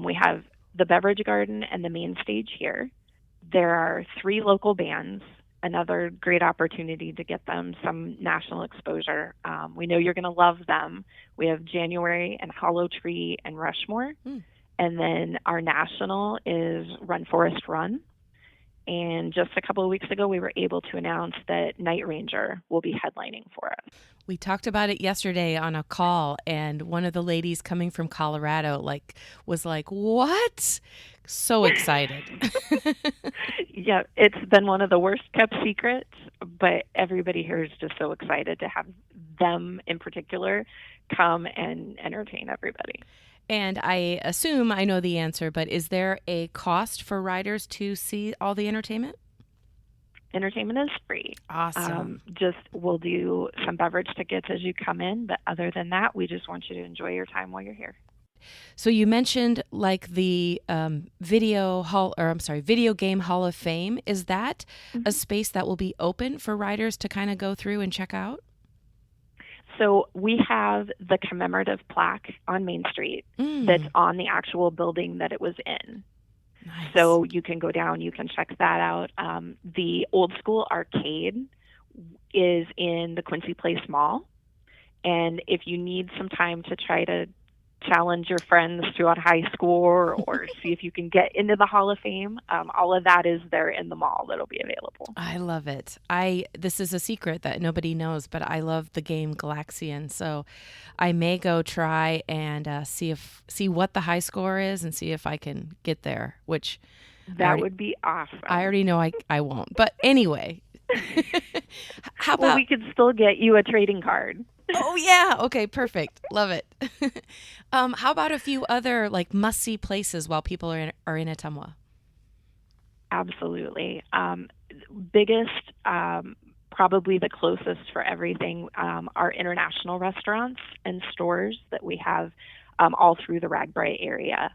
E: We have the beverage garden and the main stage here. There are 3 local bands, another great opportunity to get them some national exposure. We know you're going to love them. We have January and Hollow Tree and Rushmore. And then our national is Run Forest Run. And just a couple of weeks ago, we were able to announce that Night Ranger will be headlining for us.
B: We talked about it yesterday on a call, and one of the ladies coming from Colorado was like, "What?" So excited.
E: Yeah, it's been one of the worst kept secrets, but everybody here is just so excited to have them in particular come and entertain everybody.
B: And I assume I know the answer, but is there a cost for riders to see all the entertainment?
E: Entertainment is free.
B: Awesome.
E: Just we'll do some beverage tickets as you come in, but other than that, we just want you to enjoy your time while you're here.
B: So you mentioned the video game Hall of Fame. Is that a space that will be open for riders to kind of go through and check out?
E: So we have the commemorative plaque on Main Street that's on the actual building that it was in.
B: Nice.
E: So you can go down, you can check that out. The old school arcade is in the Quincy Place Mall. And if you need some time to try to challenge your friends throughout high school or see if you can get into the Hall of Fame, all of that is there in the mall that'll be available.
B: I love it. This is a secret that nobody knows, but I love the game Galaxian. So I may go try and see what the high score is and see if I can get there, which
E: that would be awesome.
B: I already know I won't. But anyway, how about...
E: Well, we could still get you a trading card.
B: Oh, yeah. Okay, perfect. Love it. How about a few other must-see places while people are in Ottumwa?
E: Absolutely. Biggest, probably the closest for everything, are international restaurants and stores that we have all through the RAGBRAI area.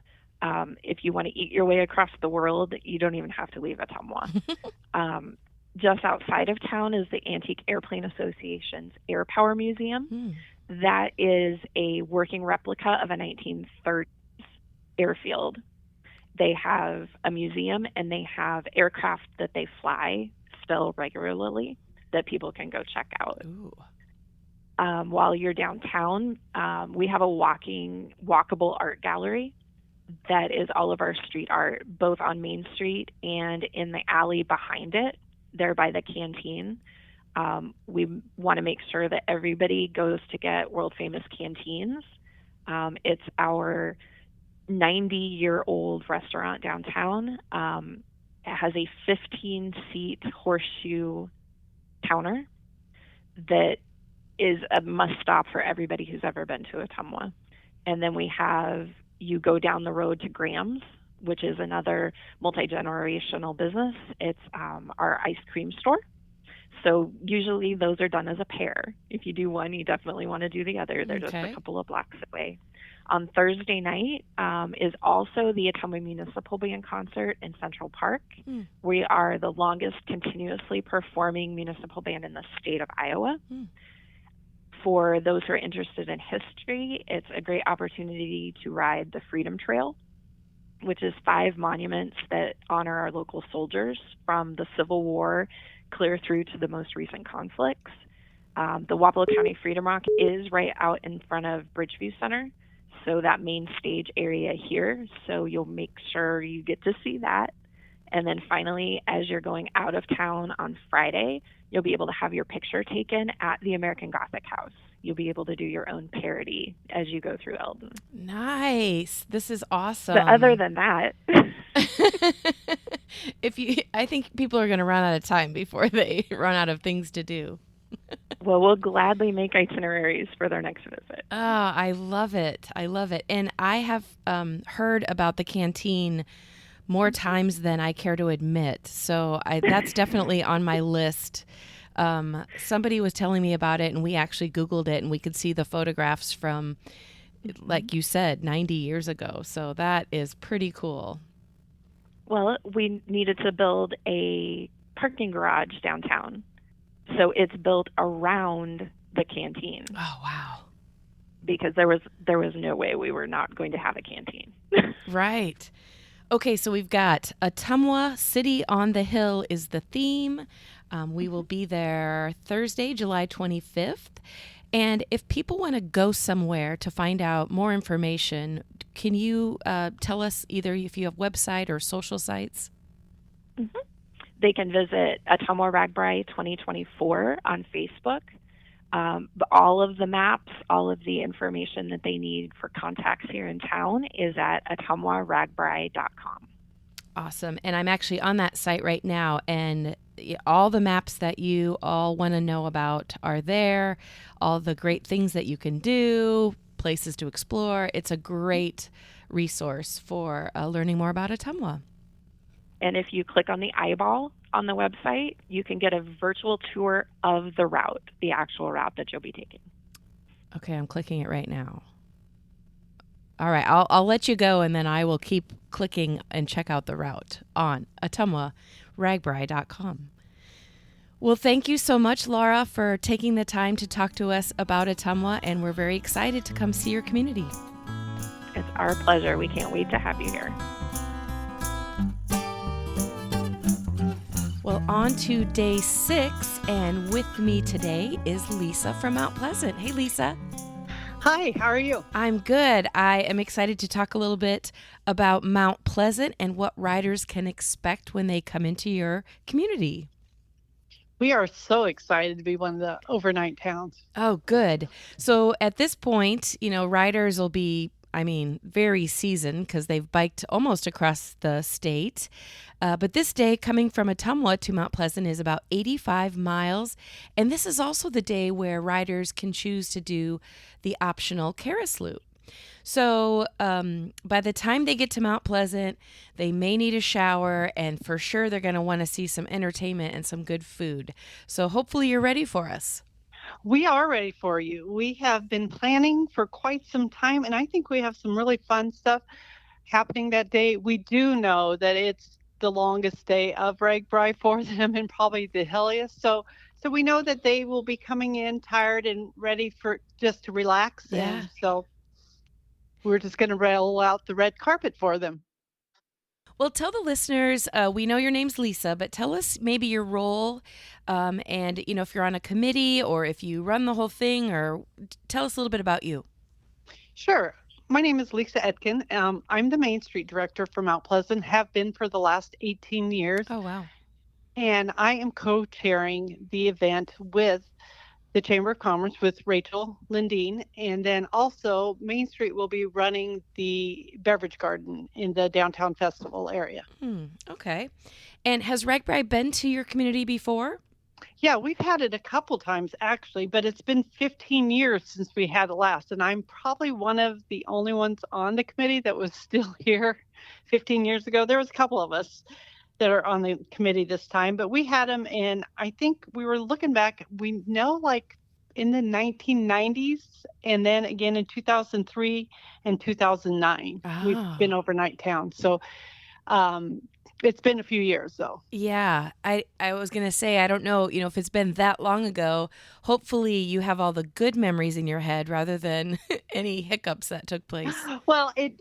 E: If you want to eat your way across the world, you don't even have to leave Ottumwa. Just outside of town is the Antique Airplane Association's Air Power Museum. That is a working replica of a 1930s airfield. They have a museum and they have aircraft that they fly still regularly that people can go check out. While you're downtown, we have a walkable art gallery that is all of our street art, both on Main Street and in the alley behind it, there by the canteen. We want to make sure that everybody goes to get world famous canteens. It's our 90-year-old restaurant downtown. It has a 15-seat horseshoe counter that is a must-stop for everybody who's ever been to Ottumwa. And then you go down the road to Graham's, which is another multi-generational business. It's our ice cream store. So usually those are done as a pair. If you do one, you definitely want to do the other. They're just a couple of blocks away. On Thursday night is also the Ottumwa Municipal Band concert in Central Park. We are the longest continuously performing municipal band in the state of Iowa. For those who are interested in history, it's a great opportunity to ride the Freedom Trail, which is 5 monuments that honor our local soldiers from the Civil War clear through to the most recent conflicts. The Wapello County Freedom Rock is right out in front of Bridgeview Center, so that main stage area here. So you'll make sure you get to see that. And then finally, as you're going out of town on Friday, you'll be able to have your picture taken at the American Gothic House. You'll be able to do your own parody as you go through Eldon.
B: Nice. This is awesome.
E: But other than that,
B: I think people are going to run out of time before they run out of things to do.
E: Well, we'll gladly make itineraries for their next visit.
B: Oh, I love it. I love it. And I have heard about the canteen more times than I care to admit. So that's definitely on my list. Somebody was telling me about it, and we actually Googled it, and we could see the photographs from, like you said, 90 years ago. So that is pretty cool.
E: Well, we needed to build a parking garage downtown. So it's built around the canteen.
B: Oh, wow.
E: Because there was no way we were not going to have a canteen.
B: Right. Okay, so we've got Ottumwa City on the Hill is the theme. We will be there Thursday, July 25th. And if people want to go somewhere to find out more information, can you tell us either if you have website or social sites?
E: Mm-hmm. They can visit Ottumwa RAGBRAI 2024 on Facebook. All of the maps, all of the information that they need for contacts here in town is at ottumwaragBRAI.com.
B: Awesome. And I'm actually on that site right now, and all the maps that you all want to know about are there, all the great things that you can do, places to explore. It's a great resource for learning more about Ottumwa.
E: And if you click on the eyeball on the website, you can get a virtual tour of the route, the actual route that you'll be taking.
B: Okay, I'm clicking it right now. All right, I'll let you go, and then I will keep clicking and check out the route on ottumwaragBRAI.com. Well, thank you so much, Laura, for taking the time to talk to us about Ottumwa, and we're very excited to come see your community.
E: It's our pleasure. We can't wait to have you here.
B: Well, on to day 6, and with me today is Lisa from Mount Pleasant. Hey, Lisa.
F: Hi, how are you?
B: I'm good. I am excited to talk a little bit about Mount Pleasant and what riders can expect when they come into your community.
F: We are so excited to be one of the overnight towns.
B: Oh, good. So at this point, riders will be, very seasoned because they've biked almost across the state. But this day coming from Ottumwa to Mount Pleasant is about 85 miles. And this is also the day where riders can choose to do the optional Caris Loop. So by the time they get to Mount Pleasant, they may need a shower, and for sure they're going to want to see some entertainment and some good food. So hopefully you're ready for us.
F: We are ready for you. We have been planning for quite some time, and I think we have some really fun stuff happening that day. We do know that it's the longest day of RAGBRAI for them and probably the hilliest. So we know that they will be coming in tired and ready for just to relax.
B: Yeah.
F: And so we're just going to roll out the red carpet for them.
B: Well, tell the listeners, we know your name's Lisa, but tell us maybe your role and, if you're on a committee or if you run the whole thing, or tell us a little bit about you.
F: Sure. My name is Lisa Etkin. I'm the Main Street Director for Mount Pleasant, have been for the last 18 years.
B: Oh, wow.
F: And I am co-chairing the event with the Chamber of Commerce with Rachel Lindeen. And then also Main Street will be running the beverage garden in the downtown festival area.
B: Okay. And has RAGBRAI been to your community before?
F: Yeah, we've had it a couple times actually, but it's been 15 years since we had it last. And I'm probably one of the only ones on the committee that was still here 15 years ago. There was a couple of us that are on the committee this time, but we had them, and I think we were looking back, we know like in the 1990s, and then again in 2003 and 2009. We've been overnight town. So it's been a few years though.
B: Yeah, I was going to say, I don't know, if it's been that long ago, hopefully you have all the good memories in your head rather than any hiccups that took place.
F: Well, it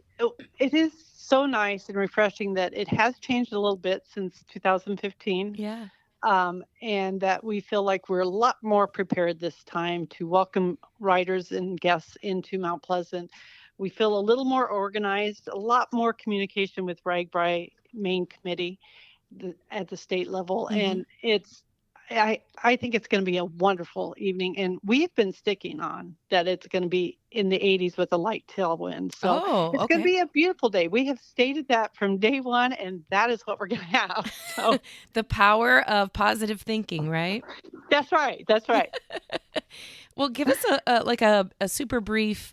F: is so nice and refreshing that it has changed a little bit since 2015.
B: Yeah.
F: And that we feel like we're a lot more prepared this time to welcome riders and guests into Mount Pleasant. We feel a little more organized, a lot more communication with RAGBRAI main committee at the state level. And I think it's going to be a wonderful evening, and we've been sticking on that it's going to be in the 80s with a light tailwind. So it's going to be a beautiful day. We have stated that from day one, and that is what we're going to have. So
B: the power of positive thinking, right?
F: That's right. That's right.
B: Well, give us a super brief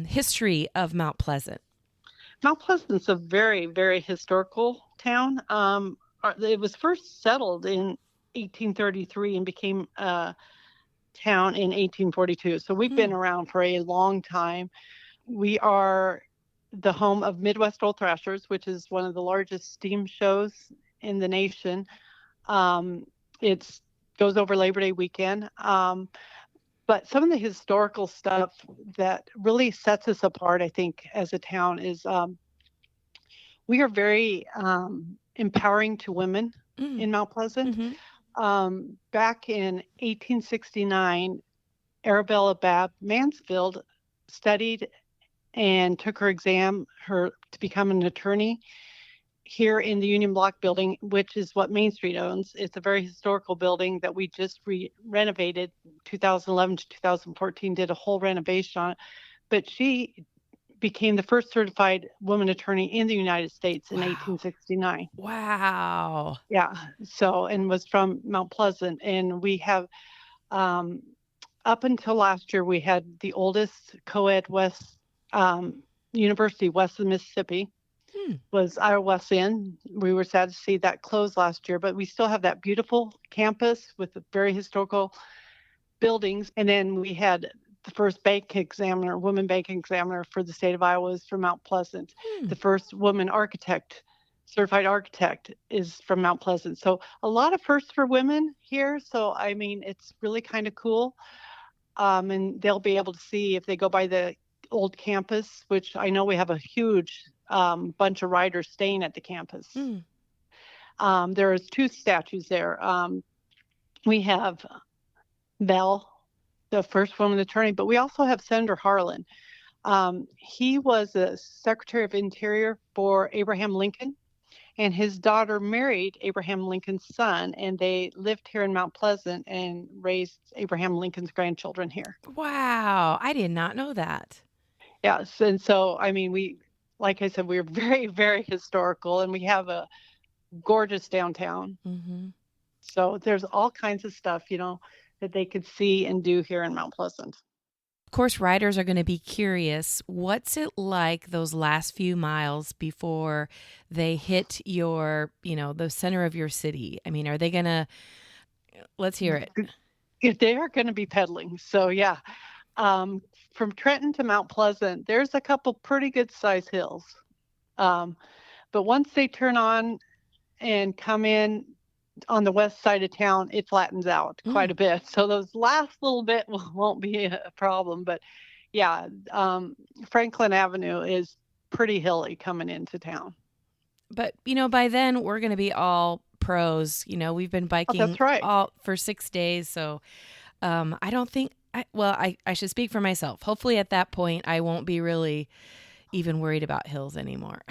B: history of Mount Pleasant.
F: Mount Pleasant's a very, very historical town. It was first settled in 1833 and became a town in 1842. So we've been around for a long time. We are the home of Midwest Old Thrashers, which is one of the largest steam shows in the nation. It goes over Labor Day weekend. But some of the historical stuff that really sets us apart, I think, as a town is we are very empowering to women in Mount Pleasant. Back in 1869, Arabella Babb Mansfield studied and took her exam to become an attorney here in the Union Block building, which is what Main Street owns. It's a very historical building that we just renovated 2011 to 2014, did a whole renovation on it. But she became the first certified woman attorney in the United States in 1869.
B: Wow.
F: Yeah. So, and was from Mount Pleasant. And we have, up until last year, we had the oldest co-ed university west of the Mississippi. Was Iowa Wesleyan. We were sad to see that close last year, but we still have that beautiful campus with the very historical buildings. And then we had the first woman bank examiner for the state of Iowa is from Mount Pleasant. The first woman certified architect is from Mount Pleasant. So a lot of firsts for women here. So, I mean, it's really kind of cool. And they'll be able to see if they go by the old campus, which I know we have a huge bunch of riders staying at the campus. There's 2 statues there. We have Belle, the first woman attorney, but we also have Senator Harlan. He was the Secretary of Interior for Abraham Lincoln, and his daughter married Abraham Lincoln's son, and they lived here in Mount Pleasant and raised Abraham Lincoln's grandchildren here.
B: Wow. I did not know that.
F: Yes. And so, I mean, like I said, we're very, very historical, and we have a gorgeous downtown. So there's all kinds of stuff, that they could see and do here in Mount Pleasant.
B: Of course, riders are going to be curious. What's it like those last few miles before they hit the center of your city? I mean, are they going to, let's hear it.
F: They are going to be pedaling. So yeah, from Trenton to Mount Pleasant, there's a couple pretty good size hills. But once they turn on and come in on the west side of town, it flattens out quite a bit. So those last little bit won't be a problem. But yeah, Franklin Avenue is pretty hilly coming into town.
B: But, by then we're going to be all pros. We've been biking
F: that's right.
B: for 6 days. So I don't think, I should speak for myself. Hopefully at that point, I won't be really even worried about hills anymore.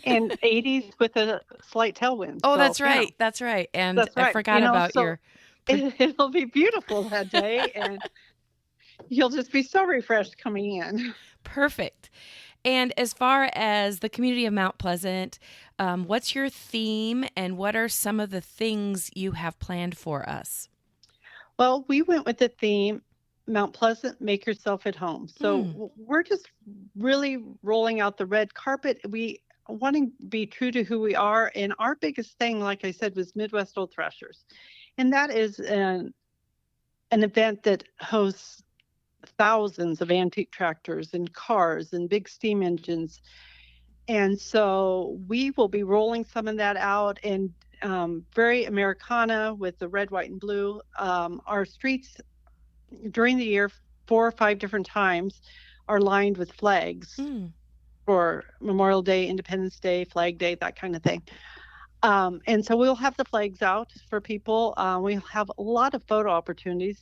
F: And 80s with a slight tailwind.
B: Oh, so, that's right. That's right. And that's right. I forgot about your...
F: It'll be beautiful that day, and you'll just be so refreshed coming in.
B: Perfect. And as far as the community of Mount Pleasant, what's your theme, and what are some of the things you have planned for us?
F: Well, we went with the theme, Mount Pleasant, make yourself at home. So we're just really rolling out the red carpet. We want to be true to who we are. And our biggest thing, like I said, was Midwest Old Threshers. And that is an event that hosts thousands of antique tractors and cars and big steam engines. And so we will be rolling some of that out, and very Americana with the red, white, and blue. Our streets during the year, 4 or 5 different times, are lined with flags for Memorial Day, Independence Day, Flag Day, that kind of thing. And so we'll have the flags out for people. We'll have a lot of photo opportunities.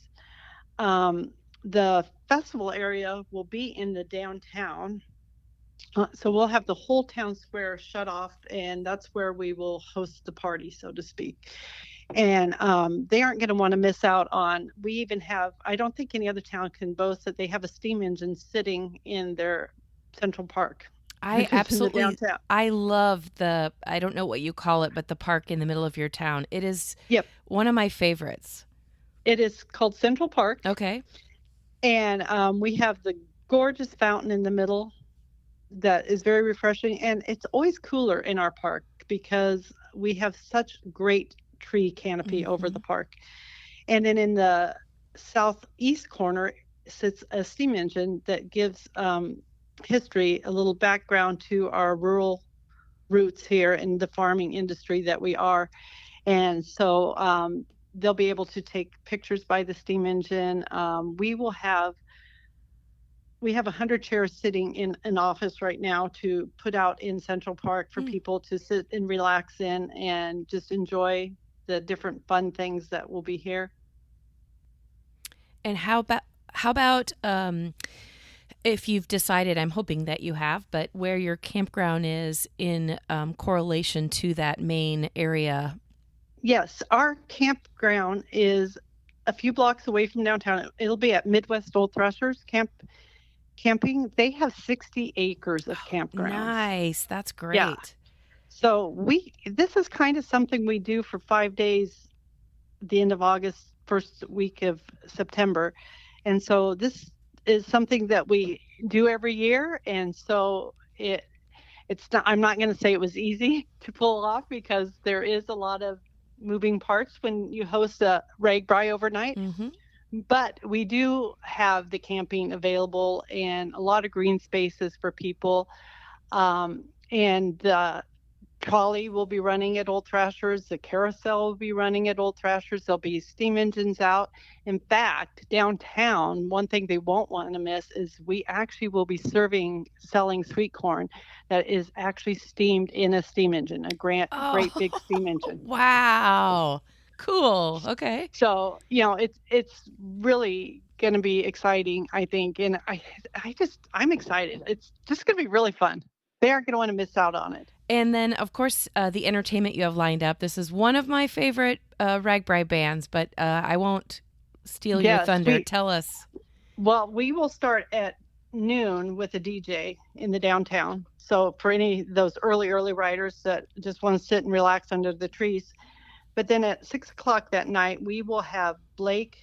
F: The festival area will be in the downtown. So we'll have the whole town square shut off, and that's where we will host the party, so to speak. And they aren't going to want to miss out on, we even have, I don't think any other town can boast that they have a steam engine sitting in their Central Park.
B: I absolutely, I love I don't know what you call it, but the park in the middle of your town. It is one of my favorites.
F: It is called Central Park.
B: Okay.
F: And we have the gorgeous fountain in the middle that is very refreshing. And it's always cooler in our park because we have such great tree canopy over the park. And then in the southeast corner sits a steam engine that gives history, a little background to our rural roots here in the farming industry that we are. And so they'll be able to take pictures by the steam engine. We will have we have 100 chairs sitting in an office right now to put out in Central Park for people to sit and relax in and just enjoy the different fun things that will be here.
B: And how about if you've decided, I'm hoping that you have, but where your campground is in correlation to that main area?
F: Yes, our campground is a few blocks away from downtown. It'll be at Midwest Old Threshers Camping. They have 60 acres of campgrounds.
B: Nice. That's great.
F: Yeah. So this is kind of something we do for 5 days, the end of August, first week of September. And so this is something that we do every year. And so it's not, I'm not going to say it was easy to pull off because there is a lot of moving parts when you host a RAGBRAI overnight.
B: Mm-hmm.
F: But we do have the camping available and a lot of green spaces for people. And the trolley will be running at Old Thrashers. The carousel will be running at Old Thrashers. There'll be steam engines out. In fact, downtown, one thing they won't want to miss is we actually will be selling sweet corn that is actually steamed in a steam engine, a great big steam engine.
B: Wow. Cool. Okay.
F: So, it's really going to be exciting, I think. And I'm excited. It's just going to be really fun. They aren't going to want to miss out on it.
B: And then, of course, the entertainment you have lined up. This is one of my favorite RAGBRAI bands, but I won't steal your thunder. Tell us.
F: Well, we will start at noon with a DJ in the downtown. So for any of those early riders that just want to sit and relax under the trees. But then at 6:00 that night, we will have Blake,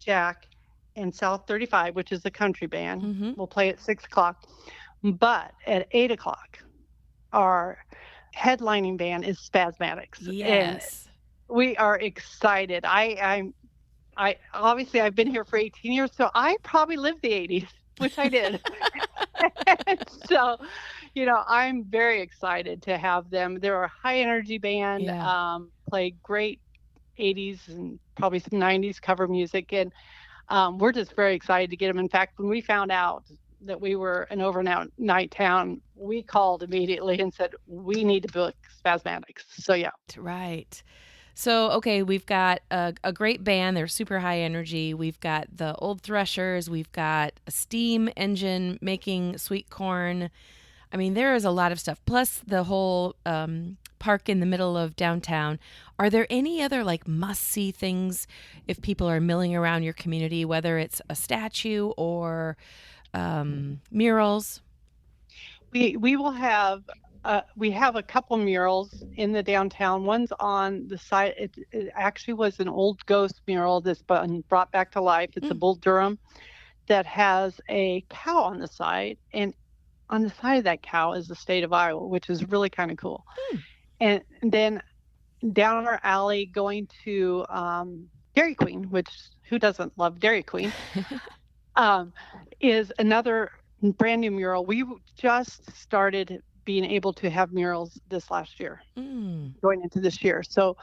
F: Jack, and South 35, which is a country band. Mm-hmm. We'll play at 6:00. But at 8:00, our headlining band is Spasmatics.
B: Yes.
F: And we are excited. I obviously I've been here for 18 years, so I probably lived the 80s, which I did. So, I'm very excited to have them. They're a high energy band, play great 80s and probably some 90s cover music. And we're just very excited to get them. In fact, when we found out that we were an overnight town, we called immediately and said, we need to book Spasmatics. So, yeah.
B: Right. So, okay, we've got a great band. They're super high energy. We've got the Old Threshers. We've got a steam engine making sweet corn. I mean, there is a lot of stuff. Plus the whole park in the middle of downtown. Are there any other must-see things if people are milling around your community, whether it's a statue or murals?
F: We will have we have a couple murals in the downtown. One's on the side. It actually was an old ghost mural that's been brought back to life. It's a Bull Durham that has a cow on the side, and on the side of that cow is the state of Iowa, which is really kind of cool. And then down our alley going to Dairy Queen, which who doesn't love Dairy Queen, is another brand new mural. We just started being able to have murals this last year, going into this year. So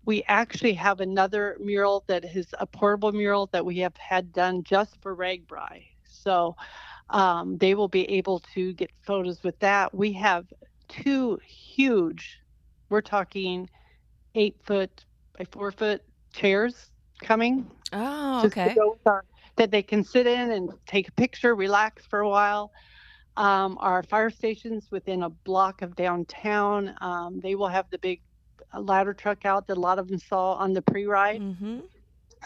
F: we actually have another mural that is a portable mural that we have had done just for RAGBRAI. So they will be able to get photos with that. We have two huge, we're talking 8-foot by 4-foot chairs coming.
B: Oh, okay.
F: That they can sit in and take a picture, relax for a while. Our fire stations within a block of downtown, they will have the big ladder truck out that a lot of them saw on the pre-ride. Mm-hmm.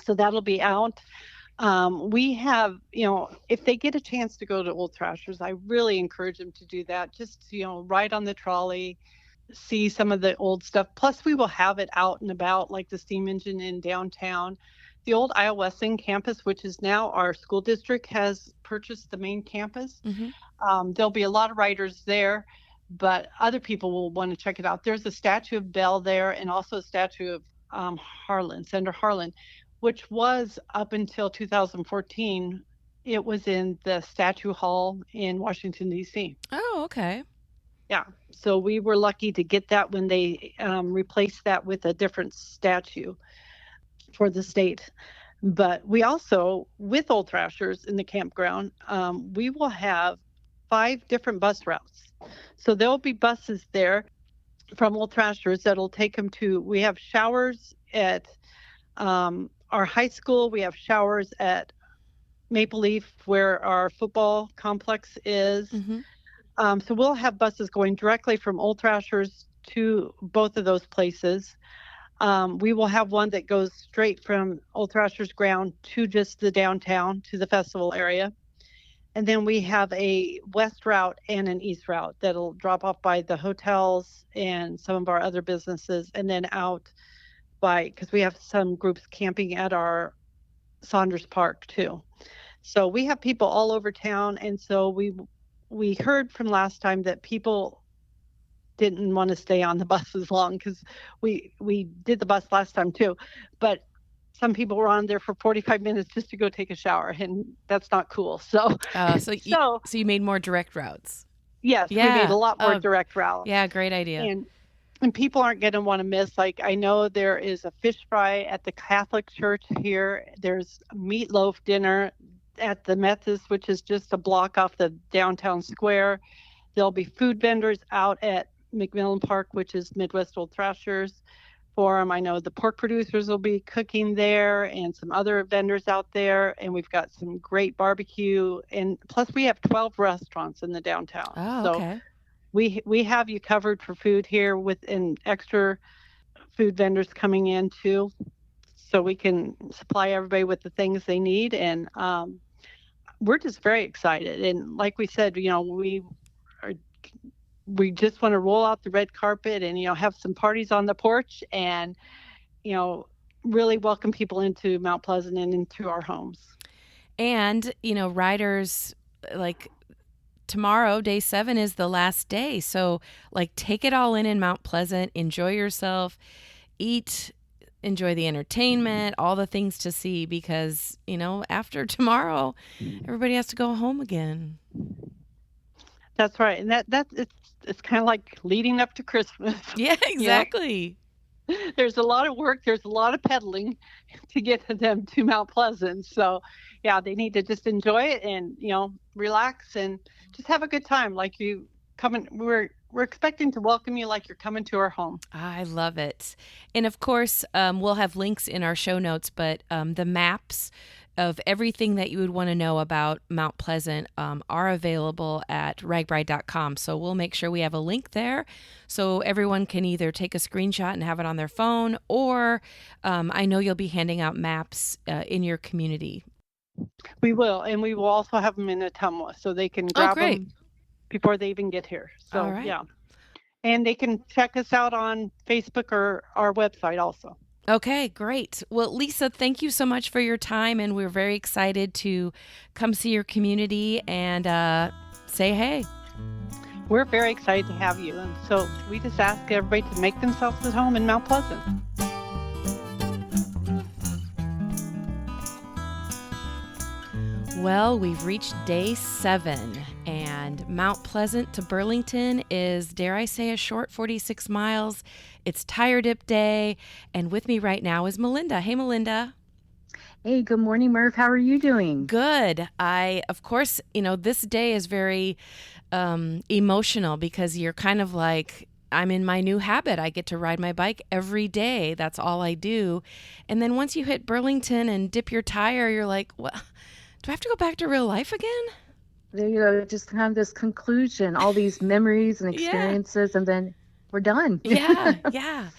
F: So that'll be out. We have, if they get a chance to go to Old Thrashers, I really encourage them to do that. Just, ride on the trolley, see some of the old stuff. Plus, we will have it out and about, like the steam engine in downtown. The old Iowesing campus, which is now our school district, has purchased the main campus. Mm-hmm. There'll be a lot of riders there, but other people will want to check it out. There's a statue of Belle there and also a statue of Senator Harlan, which was up until 2014. It was in the Statue Hall in Washington, D.C.
B: Oh, okay.
F: Yeah. So we were lucky to get that when they replaced that with a different statue for the state. But we also, with Old Thrashers in the campground, we will have 5 different bus routes. So there'll be buses there from Old Thrashers that'll take them to, we have showers at our high school. We have showers at Maple Leaf where our football complex is. So we'll have buses going directly from Old Thrashers to both of those places. We will have one that goes straight from Old Thrashers ground to just the downtown, to the festival area. And then we have a west route and an east route that'll drop off by the hotels and some of our other businesses, and then out by, because we have some groups camping at our Saunders Park too. So we have people all over town. And so we heard from last time that people didn't want to stay on the bus as long, because we did the bus last time too, but some people were on there for 45 minutes just to go take a shower, and that's not cool. So
B: you made more direct routes.
F: Yes, we made a lot more direct routes.
B: Yeah, great idea.
F: And people aren't going to want to miss, like, I know there is a fish fry at the Catholic Church here. There's a meatloaf dinner at the Methodist, which is just a block off the downtown square. There'll be food vendors out at McMillan Park, which is Midwest Old Thrashers Forum. I know the pork producers will be cooking there, and some other vendors out there. And we've got some great barbecue. And plus we have 12 restaurants in the downtown.
B: Oh, okay.
F: So we have you covered for food here, with an extra food vendors coming in too, so we can supply everybody with the things they need. And we're just very excited. And like we said, we just want to roll out the red carpet and, have some parties on the porch and, really welcome people into Mount Pleasant and into our homes.
B: And, riders, like, tomorrow, day 7 is the last day. So, like, take it all in Mount Pleasant, enjoy yourself, eat, enjoy the entertainment, all the things to see, because, after tomorrow, everybody has to go home again.
F: That's right. And it's kind of like leading up to Christmas.
B: Yeah, exactly.
F: There's a lot of work. There's a lot of pedaling to get them to Mount Pleasant. So, yeah, they need to just enjoy it and, relax and just have a good time. Like you coming, we're expecting to welcome you like you're coming to our home.
B: I love it. And of course, we'll have links in our show notes, but the maps of everything that you would want to know about Mount Pleasant are available at RAGBRAI.com. So we'll make sure we have a link there so everyone can either take a screenshot and have it on their phone, or I know you'll be handing out maps in your community.
F: We will, and we will also have them in Ottumwa so they can grab them before they even get here. So, yeah. And they can check us out on Facebook or our website also.
B: Okay, great. Well, Lisa, thank you so much for your time, and we're very excited to come see your community and say hey.
F: We're very excited to have you, and so we just ask everybody to make themselves at home in Mount Pleasant.
B: Well, we've reached day 7, and Mount Pleasant to Burlington is, dare I say, a short 46 miles. It's Tire Dip Day, and with me right now is Melinda. Hey, Melinda.
G: Hey, good morning, Murph. How are you doing?
B: Good. Of course, this day is very emotional because you're kind of like, I'm in my new habit. I get to ride my bike every day. That's all I do. And then once you hit Burlington and dip your tire, you're like, well, do I have to go back to real life again?
G: Just kind of this conclusion, all these memories and experiences, and then we're done.
B: Yeah.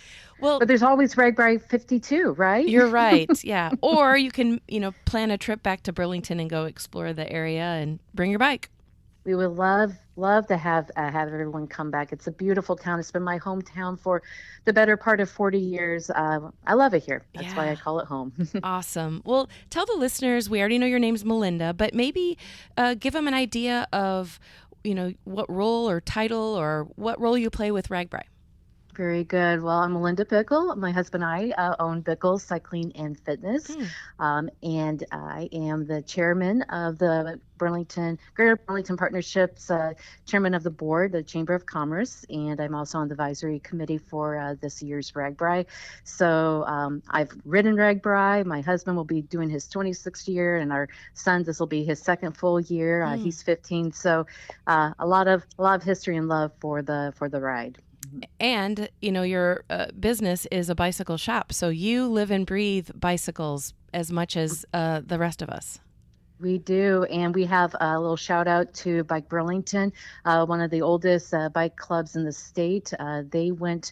B: Well,
G: but there's always RAGBRAI 52, right?
B: You're right. Yeah. Or you can, plan a trip back to Burlington and go explore the area and bring your bike.
G: We would love to have everyone come back. It's a beautiful town. It's been my hometown for the better part of 40 years. I love it here. That's why I call it home.
B: Awesome. Well, tell the listeners, we already know your name's Melinda, but maybe give them an idea of, what role or title or what role you play with RAGBRAI.
G: Very good. Well, I'm Melinda Bickle. My husband and I own Bickle Cycling and Fitness, and I am the chairman of the Greater Burlington Partnerships, chairman of the board, the Chamber of Commerce, and I'm also on the advisory committee for this year's RAGBRAI. So I've ridden RAGBRAI. My husband will be doing his 26th year, and our son, this will be his second full year. He's 15. So a lot of history and love for the ride.
B: And, your business is a bicycle shop. So you live and breathe bicycles as much as the rest of us.
G: We do. And we have a little shout out to Bike Burlington, one of the oldest bike clubs in the state. They was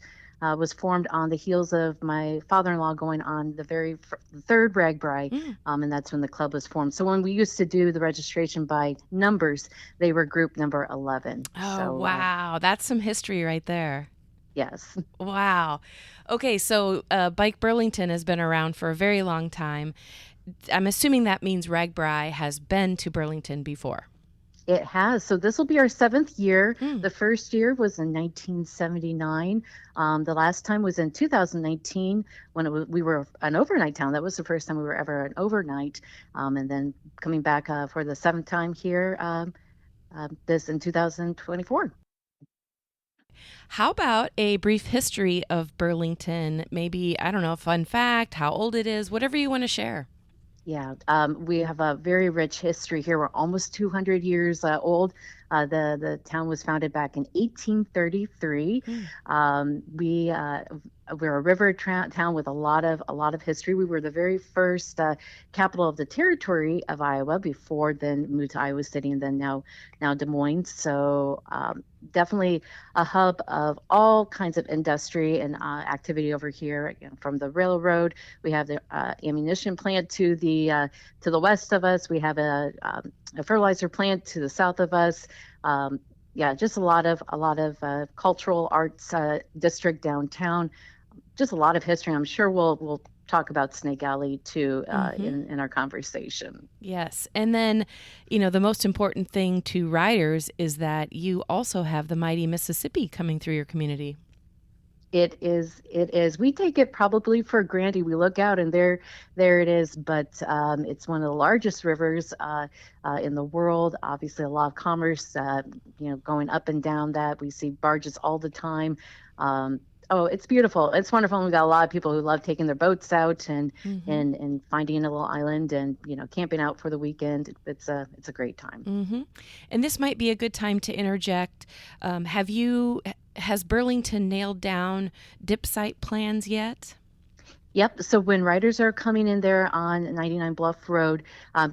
G: formed on the heels of my father-in-law going on the very third RAGBRAI, and that's when the club was formed. So when we used to do the registration by numbers, they were group number 11.
B: Oh,
G: so,
B: wow. That's some history right there.
G: Yes.
B: Wow. Okay, so Bike Burlington has been around for a very long time. I'm assuming that means RAGBRAI has been to Burlington before.
G: It has. So this will be our 7th year. The first year was in 1979. The last time was in 2019 when we were an overnight town. That was the first time we were ever an overnight. And then coming back for the 7th time here, this in 2024.
B: How about a brief history of Burlington? Maybe, I don't know, a fun fact, how old it is, whatever you want to share.
G: Yeah, we have a very rich history here. We're almost 200 years old. The town was founded back in 1833. We're a river town with a lot of history. We were the very first capital of the territory of Iowa before then moved to Iowa City and then now Des Moines. So definitely a hub of all kinds of industry and activity over here. Again, from the railroad, we have the ammunition plant to the west of us. We have a fertilizer plant to the south of us. Just a lot of cultural arts district downtown. Just a lot of history. I'm sure we'll talk about Snake Alley too in our conversation.
B: Yes. And then, the most important thing to riders is that you also have the mighty Mississippi coming through your community.
G: It is. We take it probably for granted. We look out and there it is, but it's one of the largest rivers in the world. Obviously, a lot of commerce, going up and down that. We see barges all the time. It's beautiful. It's wonderful. And we've got a lot of people who love taking their boats out and finding a little island and, camping out for the weekend. It's a great time.
B: And this might be a good time to interject. Has Burlington nailed down dip site plans yet?
G: Yep. So when riders are coming in there on 99 Bluff Road,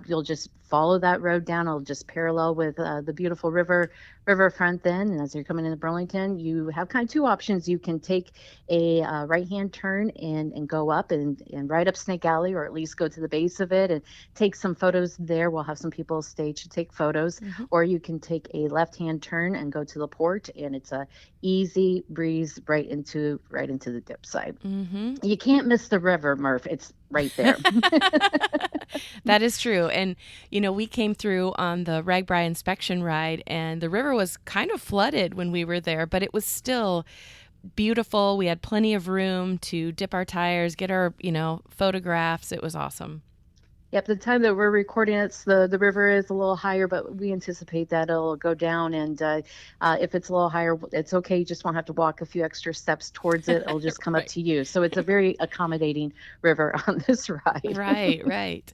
G: you'll just follow that road down. It'll just parallel with the beautiful riverfront then. And as you're coming into Burlington, you have kind of two options. You can take a right-hand turn and go up and right up Snake Alley, or at least go to the base of it and take some photos there. We'll have some people staged to take photos. Or you can take a left-hand turn and go to the port, and it's a easy breeze right into the dip site. You can't miss the river, Murph. It's right there.
B: That is true. And, we came through on the RAGBRAI inspection ride, and the river was kind of flooded when we were there, but it was still beautiful. We had plenty of room to dip our tires, get our, photographs. It was awesome.
G: Yep, the time that we're recording the river is a little higher, but we anticipate that it'll go down. And if it's a little higher, it's okay. You just won't have to walk a few extra steps towards it. It'll just come up to you. So it's a very accommodating river on this ride.
B: Right.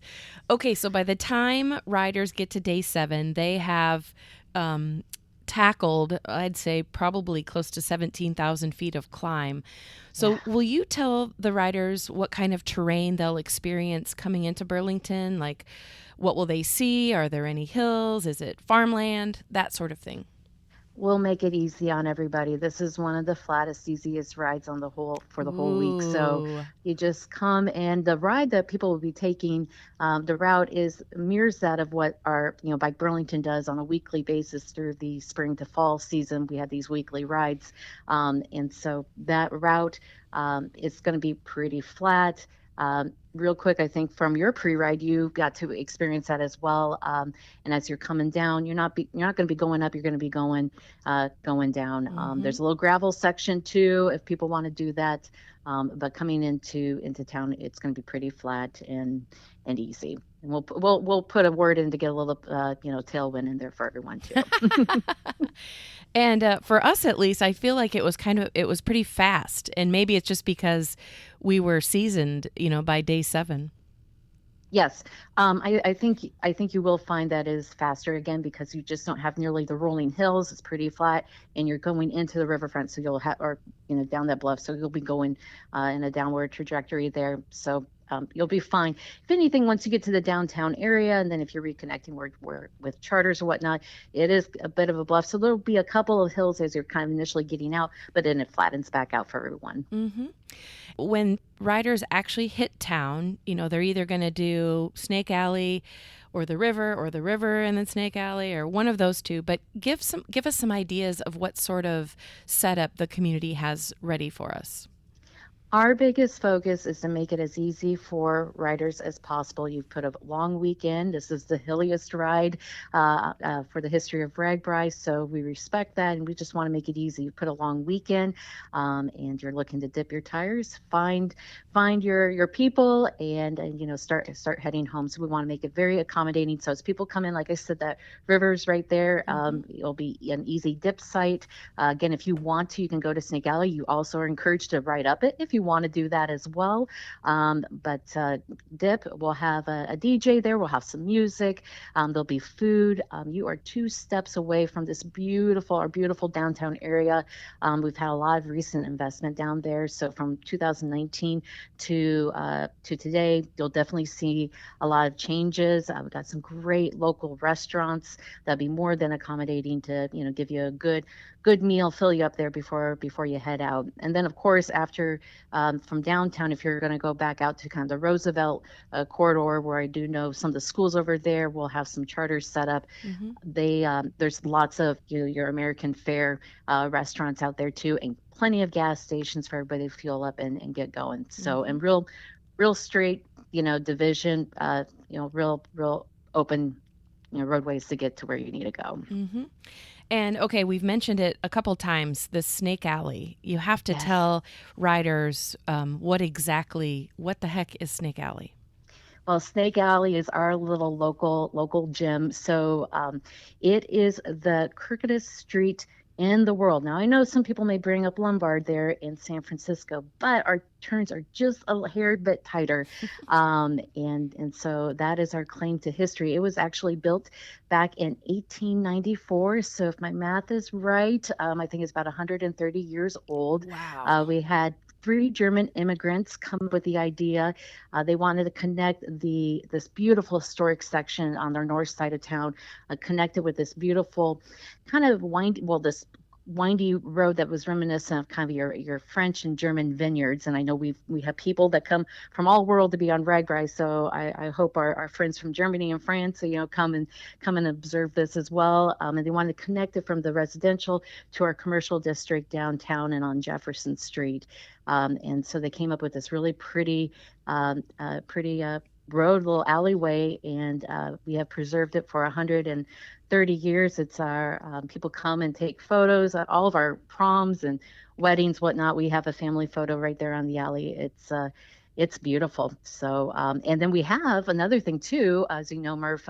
B: Okay, so by the time riders get to day 7, they have tackled, I'd say, probably close to 17,000 feet of climb. So will you tell the riders what kind of terrain they'll experience coming into Burlington? Like, what will they see? Are there any hills? Is it farmland? That sort of thing.
G: We'll make it easy on everybody. This is one of the flattest, easiest rides on the whole week. So you just come, and the ride that people will be taking, the route mirrors that of what our Bike Burlington does on a weekly basis through the spring to fall season. We have these weekly rides, and so that route is going to be pretty flat. Real quick, I think from your pre-ride, you got to experience that as well. And as you're coming down, you're not going to be going up. You're going to be going down. There's a little gravel section too, if people want to do that. But coming into town, it's going to be pretty flat and easy. And we'll put a word in to get a little tailwind in there for everyone too.
B: And for us, at least, I feel like it was pretty fast, and maybe it's just because we were seasoned, by day 7.
G: Yes, I think you will find that is faster again because you just don't have nearly the rolling hills. It's pretty flat, and you're going into the riverfront, so you'll have down that bluff, so you'll be going in a downward trajectory there. So you'll be fine. If anything, once you get to the downtown area, and then if you're reconnecting with charters or whatnot, it is a bit of a bluff. So there'll be a couple of hills as you're kind of initially getting out, but then it flattens back out for everyone.
B: Mm-hmm. When riders actually hit town, they're either going to do Snake Alley or the river and then Snake Alley, or one of those two. But give us some ideas of what sort of setup the community has ready for us.
G: Our biggest focus is to make it as easy for riders as possible. You've put a long weekend. This is the hilliest ride for the history of RAGBRAI, so we respect that, and we just want to make it easy. You put a long weekend, and you're looking to dip your tires, find your people, and start heading home. So we want to make it very accommodating. So as people come in, like I said, that river's right there. It'll be an easy dip site. Again, if you want to, you can go to Snake Alley. You also are encouraged to ride up it if you want to do that as well. But dip, we'll have a DJ there. We'll have some music. There'll be food. You are 2 steps away from this beautiful downtown area. We've had a lot of recent investment down there. So from 2019 to today, you'll definitely see a lot of changes. We've got some great local restaurants that'll be more than accommodating to give you a good meal, fill you up there before you head out. And then, of course, after from downtown, if you're going to go back out to kind of the Roosevelt corridor, where I do know some of the schools over there will have some charters set up. There's lots of your American fare restaurants out there too, and plenty of gas stations for everybody to fuel up and get going. So, and real straight, division, real open, roadways to get to where you need to go.
B: And okay, we've mentioned it a couple times, the Snake Alley. You have to tell riders what the heck is Snake Alley?
G: Well, Snake Alley is our little local gym. So it is the crookedest street in the world. Now, I know some people may bring up Lombard there in San Francisco, but our turns are just a hair bit tighter. And so that is our claim to history. It was actually built back in 1894. So if my math is right, I think it's about 130 years old.
B: Wow.
G: We had 3 German immigrants come up with the idea. They wanted to connect this beautiful historic section on their north side of town, connected with this beautiful kind of windy road that was reminiscent of kind of your French and German vineyards. And I know we have people that come from all world to be on RAGBRAI, so I hope our friends from Germany and France, come and observe this as well. And they wanted to connect it from the residential to our commercial district downtown and on Jefferson Street. And so they came up with this really pretty road, little alleyway, and we have preserved it for 130 years. It's our people come and take photos at all of our proms and weddings, whatnot. We have a family photo right there on the alley. It's beautiful. So and then we have another thing too, as you know, Murph.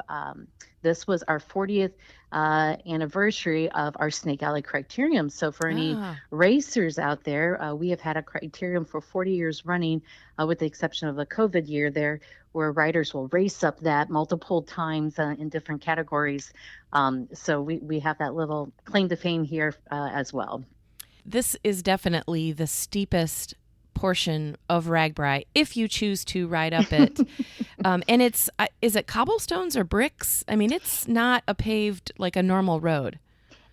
G: This was our 40th anniversary of our Snake Alley Criterium. So for any racers out there, we have had a criterium for 40 years running, with the exception of a COVID year there, where riders will race up that multiple times in different categories. So we have that little claim to fame here as well.
B: This is definitely the steepest portion of RAGBRAI if you choose to ride up it. And is it cobblestones or bricks? I mean, it's not a paved like a normal road.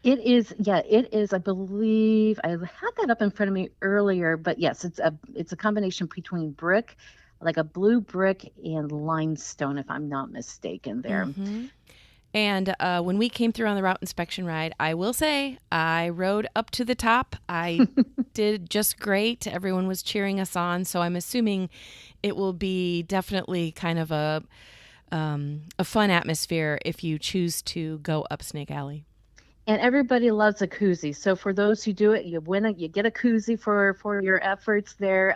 G: It is. I believe I had that up in front of me earlier, but yes, it's a combination between brick, like a blue brick, and limestone, if I'm not mistaken there.
B: And when we came through on the route inspection ride, I will say I rode up to the top. I did just great. Everyone was cheering us on. So I'm assuming it will be definitely kind of a fun atmosphere if you choose to go up Snake Alley.
G: And everybody loves a koozie. So for those who do it, you get a koozie for your efforts there.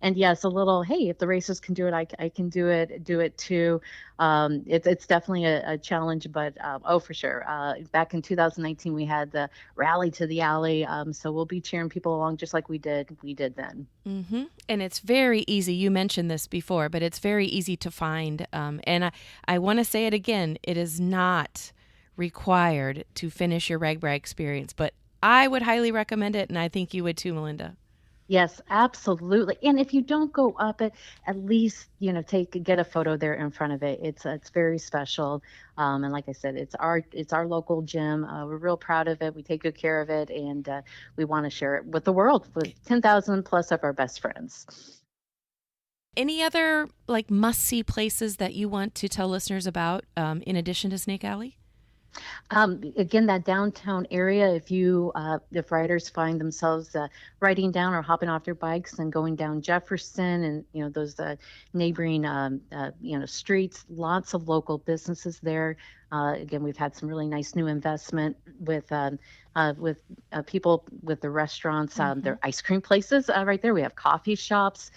G: And yes, a little, hey, if the racers can do it, I can do it too. It's definitely a challenge, but oh, for sure. Back in 2019, we had the rally to the alley. So we'll be cheering people along just like we did then.
B: Mm-hmm. And it's very easy. You mentioned this before, but it's very easy to find. And I want to say it again. It is not required to finish your RAGBRAI experience, but I would highly recommend it, and I think you would too, Melinda.
G: Yes, absolutely. And if you don't go up it, at least get a photo there in front of it. It's very special. And like I said, it's our local gym. We're real proud of it. We take good care of it, and we want to share it with the world, with 10,000 plus of our best friends.
B: Any other must-see places that you want to tell listeners about in addition to Snake Alley?
G: Again, that downtown area, if riders find themselves riding down or hopping off their bikes and going down Jefferson and those neighboring streets, lots of local businesses there. Again, we've had some really nice new investment with people with the restaurants, their ice cream places right there. We have coffee shops.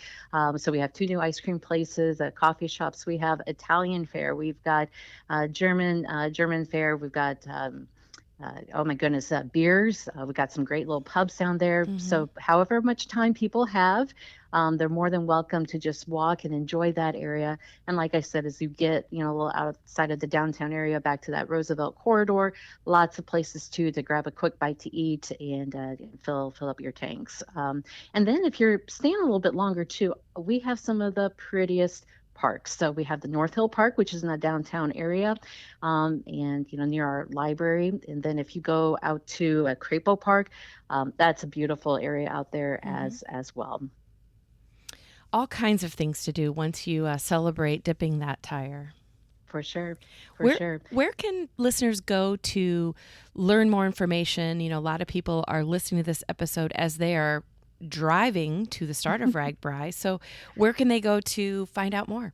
G: So we have 2 new ice cream places, coffee shops. We have Italian fare. We've got German fare. We've got oh my goodness, beers. We've got some great little pubs down there. So however much time people have, they're more than welcome to just walk and enjoy that area. And like I said, as you get, a little outside of the downtown area, back to that Roosevelt corridor, lots of places too to grab a quick bite to eat and fill up your tanks. And then if you're staying a little bit longer too, we have some of the prettiest parks. So we have the North Hill Park, which is in the downtown area, and near our library. And then if you go out to Crapo Park, that's a beautiful area out there as well.
B: All kinds of things to do once you celebrate dipping that tire.
G: For sure.
B: Where can listeners go to learn more information? A lot of people are listening to this episode as they are driving to the start of RAGBRAI. So where can they go to find out more?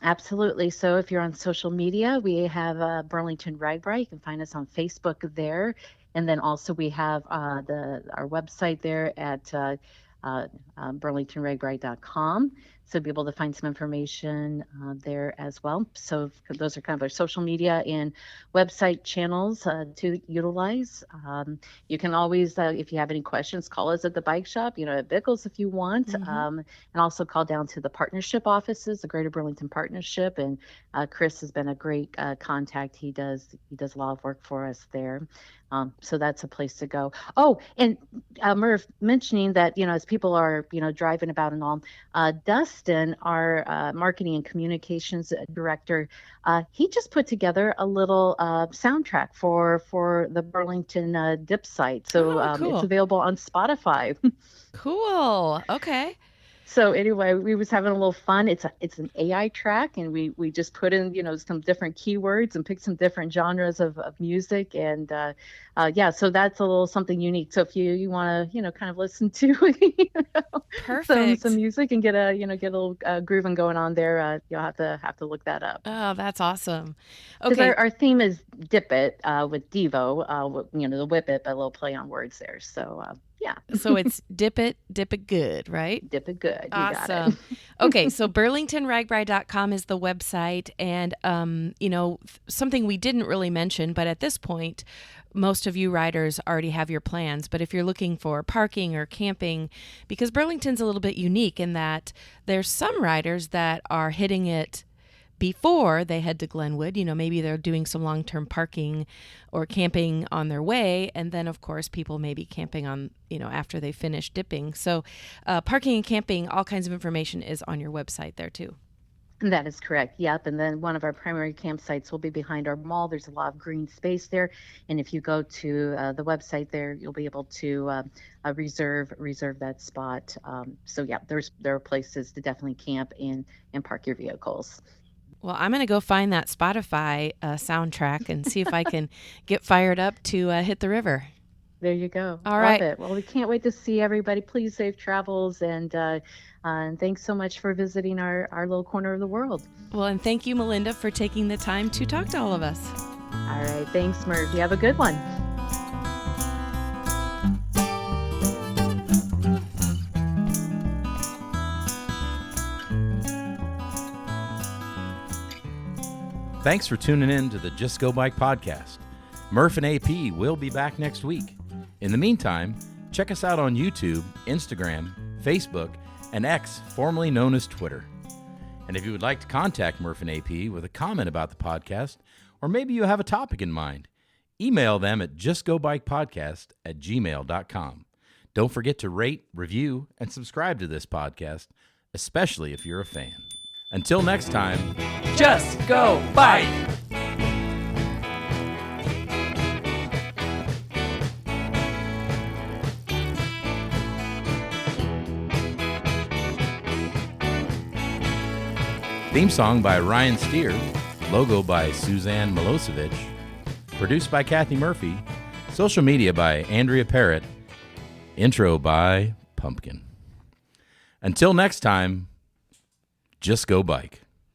G: Absolutely. So if you're on social media, we have Burlington RAGBRAI. You can find us on Facebook there. And then also we have our website there at burlingtonragbrai.com. So be able to find some information there as well. So those are kind of our social media and website channels to utilize. You can always, if you have any questions, call us at the bike shop, at Bickles if you want, and also call down to the partnership offices, the Greater Burlington Partnership. And Chris has been a great contact. He does a lot of work for us there. So that's a place to go. Oh, and Murph, mentioning that, as people are, driving about and all, Dustin, our marketing and communications director, he just put together a little soundtrack for the Burlington Dip site. So
B: cool.
G: It's available on Spotify.
B: Cool. Okay.
G: So anyway, we was having a little fun. It's an AI track, and we just put in some different keywords and picked some different genres of music, and so that's a little something unique. So if you want to kind of listen to
B: Perfect.
G: some music and get a little grooving going on there, you'll have to look that up.
B: Oh, that's awesome.
G: Because
B: Okay.
G: our theme is Dip It with Devo, the whip it, but a little play on words there. So yeah.
B: So it's dip it good, right?
G: Dip it good. You got
B: Awesome.
G: it.
B: Okay, so burlingtonragbrai.com is the website, and something we didn't really mention, but at this point, most of you riders already have your plans. But if you're looking for parking or camping, because Burlington's a little bit unique in that there's some riders that are hitting it before they head to Glenwood. Maybe they're doing some long-term parking or camping on their way. And then, of course, people may be camping on, after they finish dipping. So parking and camping, all kinds of information is on your website there, too.
G: That is correct. Yep. And then one of our primary campsites will be behind our mall. There's a lot of green space there. And if you go to the website there, you'll be able to reserve that spot. So yeah, there are places to definitely camp and park your vehicles.
B: Well, I'm going to go find that Spotify soundtrack and see if I can get fired up to hit the river.
G: There you go.
B: All
G: Love
B: right.
G: it. Well, we can't wait to see everybody. Please safe travels, and thanks so much for visiting our little corner of the world.
B: Well, and thank you, Melinda, for taking the time to talk to all of us.
G: All right. Thanks, Murph. You have a good one.
A: Thanks for tuning in to the Just Go Bike podcast. Murph and AP will be back next week. In the meantime, check us out on YouTube, Instagram, Facebook, and X, formerly known as Twitter. And if you would like to contact Murph and AP with a comment about the podcast, or maybe you have a topic in mind, email them at justgobikepodcast@gmail.com. Don't forget to rate, review, and subscribe to this podcast, especially if you're a fan. Until next time, just go bike! Theme song by Ryan Steer, logo by Suzanne Milosevic, produced by Kathy Murphy, social media by Andrea Parrott, intro by Pumpkin. Until next time, just go bike.